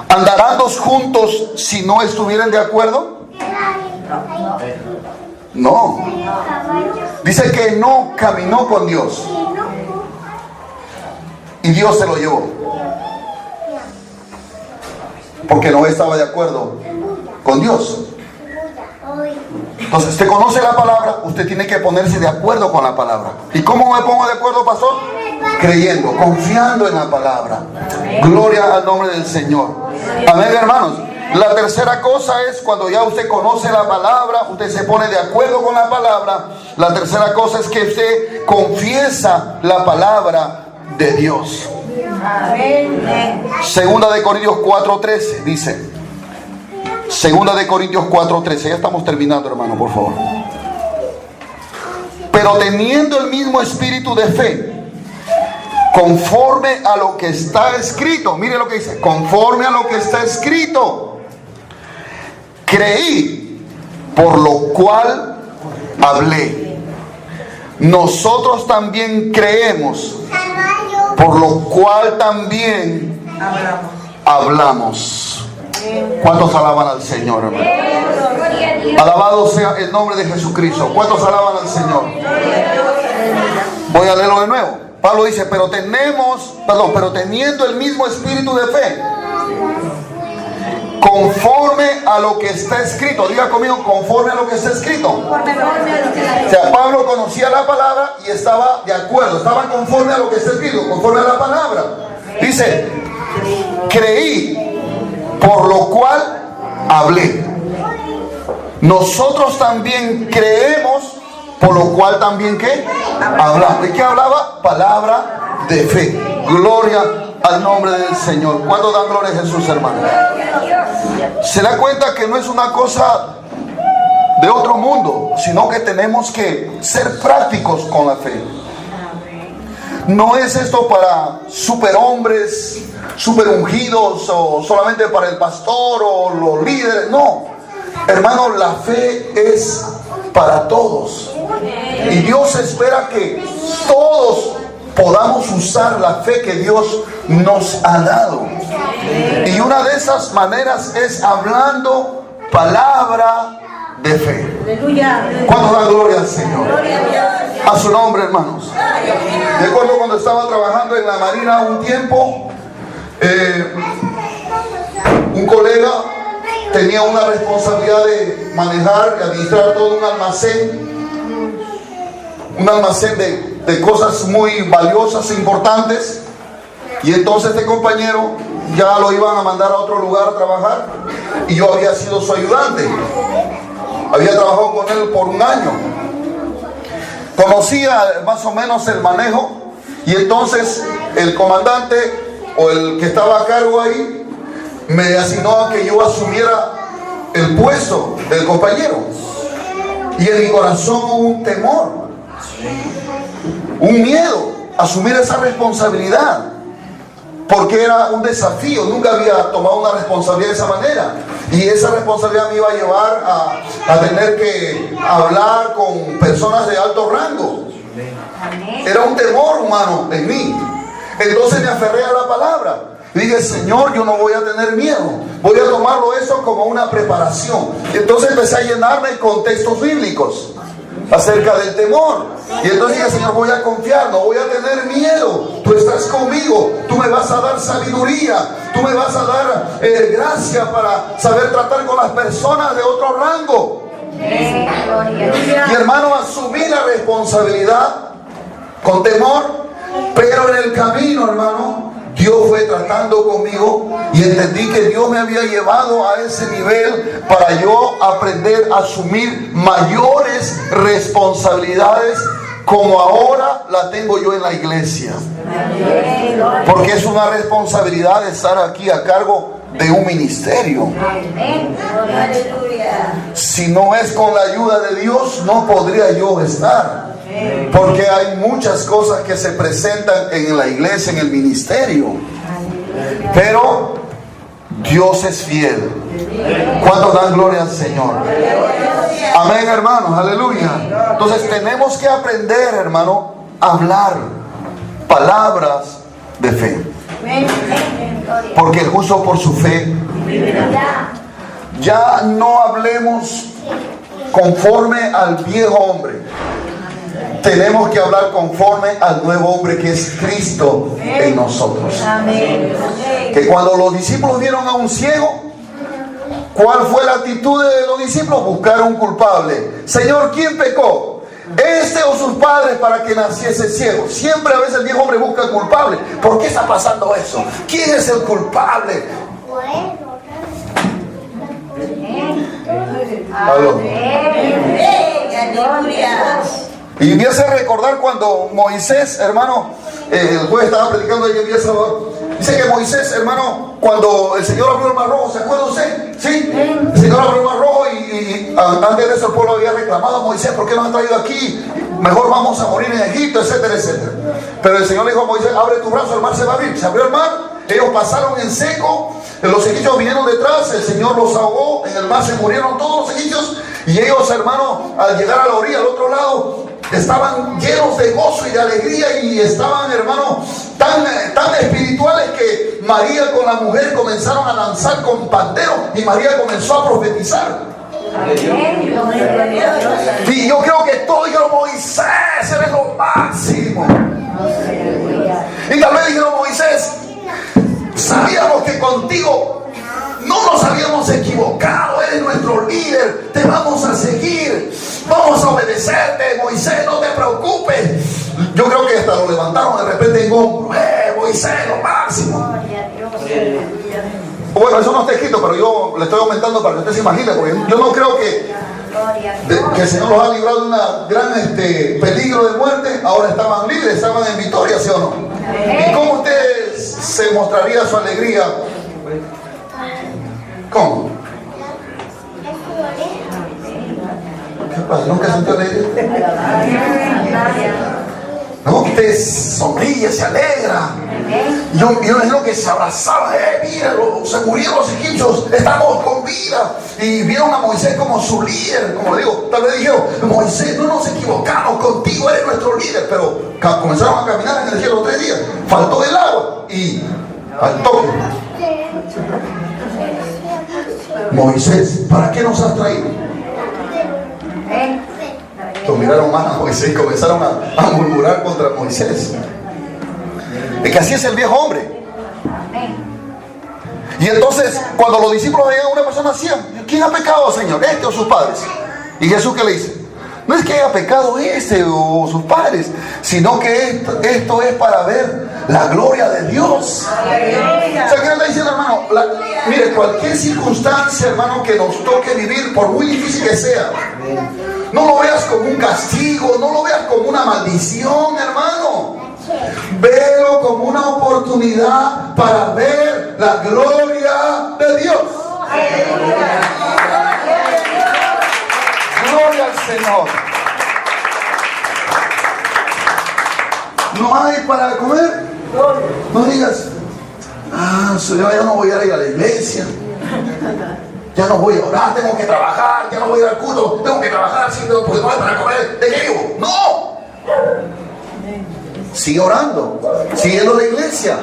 ¿andarán dos juntos si no estuvieran de acuerdo? No. Dice que no caminó con Dios y Dios se lo llevó, porque no estaba de acuerdo con Dios. Entonces, usted conoce la palabra, usted tiene que ponerse de acuerdo con la palabra. ¿Y cómo me pongo de acuerdo, pastor? Creyendo, confiando en la palabra. Gloria al nombre del Señor. Amén, hermanos. La tercera cosa es cuando ya usted conoce la palabra, usted se pone de acuerdo con la palabra. La tercera cosa es que usted confiesa la palabra de Dios. Segunda de Corintios 4:13 dice. Segunda de Corintios 4:13. Ya estamos terminando, hermano, por favor. Pero teniendo el mismo espíritu de fe, conforme a lo que está escrito. Mire lo que dice. Conforme a lo que está escrito. Creí, por lo cual hablé. Nosotros también creemos, por lo cual también hablamos. ¿Cuántos alaban al Señor, hermano? Alabado sea el nombre de Jesucristo. ¿Cuántos alaban al Señor? Voy a leerlo de nuevo. Pablo dice, pero teniendo el mismo espíritu de fe, conforme a lo que está escrito. Diga conmigo, conforme a lo que está escrito. O sea, Pablo conocía la palabra y estaba de acuerdo, estaba conforme a lo que está escrito, conforme a la palabra. Dice, creí, por lo cual hablé. Nosotros también creemos, por lo cual también ¿qué? Hablamos. ¿De qué hablaba? Palabra de fe. Gloria al nombre del Señor. ¿Cuándo dan gloria a Jesús, hermano? Se da cuenta que no es una cosa de otro mundo, sino que tenemos que ser prácticos con la fe. No es esto para superhombres, super ungidos, o solamente para el pastor o los líderes. No, hermano, la fe es para todos. Y Dios espera que todos podamos usar la fe que Dios nos ha dado. Y una de esas maneras es hablando palabra de fe. ¿Cuántos dan gloria al Señor? A su nombre, hermanos. Recuerdo cuando estaba trabajando en la Marina un tiempo, un colega tenía una responsabilidad de manejar y administrar todo un almacén de cosas muy valiosas e importantes. Y entonces este compañero ya lo iban a mandar a otro lugar a trabajar, y yo había sido su ayudante. Había trabajado con él por un año. Conocía más o menos el manejo, y entonces el comandante o el que estaba a cargo ahí me asignó a que yo asumiera el puesto del compañero. Y en mi corazón hubo un temor, un miedo a asumir esa responsabilidad, porque era un desafío. Nunca había tomado una responsabilidad de esa manera, y esa responsabilidad me iba a llevar a tener que hablar con personas de alto rango. Era un temor humano en mí. Entonces me aferré a la palabra. Dije, Señor, yo no voy a tener miedo, voy a tomarlo eso como una preparación. Y entonces empecé a llenarme con textos bíblicos. acerca del temor. Y entonces dije, Señor, voy a confiar, no voy a tener miedo. Tú estás conmigo, tú me vas a dar sabiduría, tú me vas a dar gracia para saber tratar con las personas de otro rango. Y hermano, asumí la responsabilidad con temor, pero en el camino, hermano, Dios fue tratando conmigo y entendí que Dios me había llevado a ese nivel para yo aprender a asumir mayores responsabilidades como ahora la tengo yo en la iglesia. Porque es una responsabilidad estar aquí a cargo de un ministerio. Si no es con la ayuda de Dios, no podría yo estar. Porque hay muchas cosas que se presentan en la iglesia, en el ministerio. Pero Dios es fiel. ¿Cuántos dan gloria al Señor? Amén, hermanos, aleluya. Entonces tenemos que aprender, hermano, a hablar palabras de fe. Porque el justo por su fe. Ya no hablemos conforme al viejo hombre. Tenemos que hablar conforme al nuevo hombre que es Cristo en nosotros. Que cuando los discípulos vieron a un ciego, ¿cuál fue la actitud de los discípulos? Buscar un culpable. Señor, ¿quién pecó? ¿Este o sus padres para que naciese ciego? Siempre a veces el viejo hombre busca culpable. ¿Por qué está pasando eso? ¿Quién es el culpable? ¿Aló? Y me hace recordar cuando Moisés, hermano, el jueves estaba predicando ahí en día sábado. Dice que Moisés, hermano, cuando el Señor abrió el mar rojo, ¿se acuerda usted? ¿Sí? El Señor abrió el mar rojo y antes de eso el pueblo había reclamado a Moisés, ¿por qué nos han traído aquí? Mejor vamos a morir en Egipto, etcétera, etcétera. Pero el Señor le dijo a Moisés, abre tu brazo, el mar se va a abrir. Se abrió el mar, ellos pasaron en seco, los egipcios vinieron detrás, el Señor los ahogó, en el mar se murieron todos los egipcios. Y ellos, hermano, al llegar a la orilla, al otro lado, estaban llenos de gozo y de alegría y estaban, hermano, tan espirituales que María con la mujer comenzaron a danzar con pandero y María comenzó a profetizar. Y yo creo que todos dijeron, Moisés, eres lo máximo. Y también dijeron, Moisés, sabíamos que contigo no nos habíamos equivocado, eres nuestro líder, te vamos a seguir, vamos a obedecerte, Moisés, no te preocupes. Yo creo que hasta lo levantaron de repente en hombro, Moisés, lo máximo. Bueno, eso no está escrito, pero yo le estoy aumentando para que usted se imagine, porque yo no creo que el Señor los ha librado de una gran peligro de muerte. Ahora estaban libres, estaban en victoria, ¿sí o no? ¿Y cómo usted se mostraría su alegría? ¿Cómo? ¿Qué pasa? ¿Nunca sintió alegría? No, usted sonríe, se alegra. Yo imagino que se abrazaban. Mira, se murieron los egipcios, estamos con vida. Y vieron a Moisés como su líder. Como le digo, tal vez dijeron, Moisés, no nos equivocamos, contigo eres nuestro líder. Pero comenzaron a caminar en el cielo 3 días. Faltó el agua y al toque. Moisés, ¿para qué nos has traído? Lo miraron más a Moisés y comenzaron a murmurar contra Moisés. Es que así es el viejo hombre. Y entonces, cuando los discípulos veían a una persona así, ¿quién ha pecado, Señor? ¿Este o sus padres? Y Jesús, ¿qué le dice? No es que haya pecado este o sus padres, sino que esto es para ver la gloria de Dios. O sea, ¿qué le está diciendo, hermano? Mire, cualquier circunstancia, hermano, que nos toque vivir, por muy difícil que sea, no lo veas como un castigo, no lo veas como una maldición, hermano. Velo como una oportunidad para ver la gloria de Dios. Gloria al Señor. No hay para comer. No digas, Señor, ya no voy a ir a la iglesia, ya no voy a orar, tengo que trabajar, ya no voy a ir al culto, tengo que trabajar porque no hay para comer. ¿De qué vivo? No. Sigue orando, siguiendo la iglesia.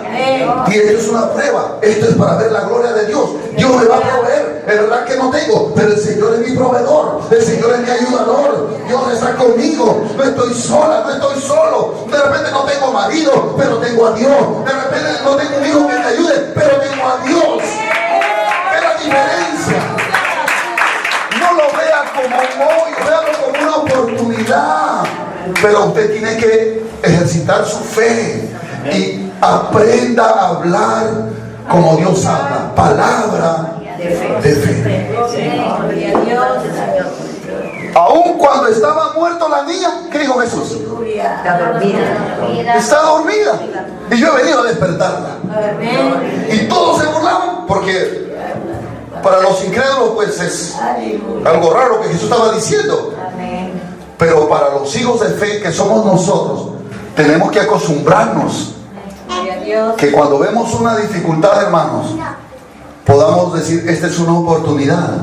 Y esto es una prueba. Esto es para ver la gloria de Dios. Dios me va a proveer. Es verdad que no tengo, pero el Señor es mi proveedor. El Señor es mi ayudador. Dios está conmigo. No estoy sola, no estoy solo. De repente no tengo marido, pero tengo a Dios. De repente no tengo un hijo que me ayude, pero tengo a Dios. Es la diferencia. No lo vea como un hoyo, véalo como una oportunidad. Pero usted tiene que ejercitar su fe y aprenda a hablar como Dios habla. Palabra de fe. Aún cuando estaba muerto la niña, ¿qué dijo Jesús? Está dormida. Y yo he venido a despertarla. Y todos se burlaban porque para los incrédulos pues es algo raro lo que Jesús estaba diciendo. Pero para los hijos de fe que somos nosotros, tenemos que acostumbrarnos que cuando vemos una dificultad, hermanos, podamos decir, esta es una oportunidad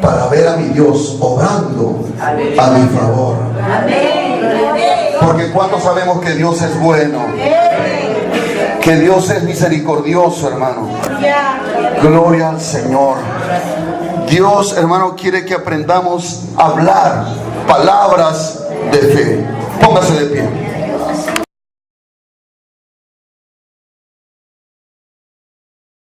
para ver a mi Dios obrando a mi favor. Porque ¿cuántos sabemos que Dios es bueno? Que Dios es misericordioso, hermano. Gloria al Señor. Dios, hermano, quiere que aprendamos a hablar palabras de fe. Póngase de pie.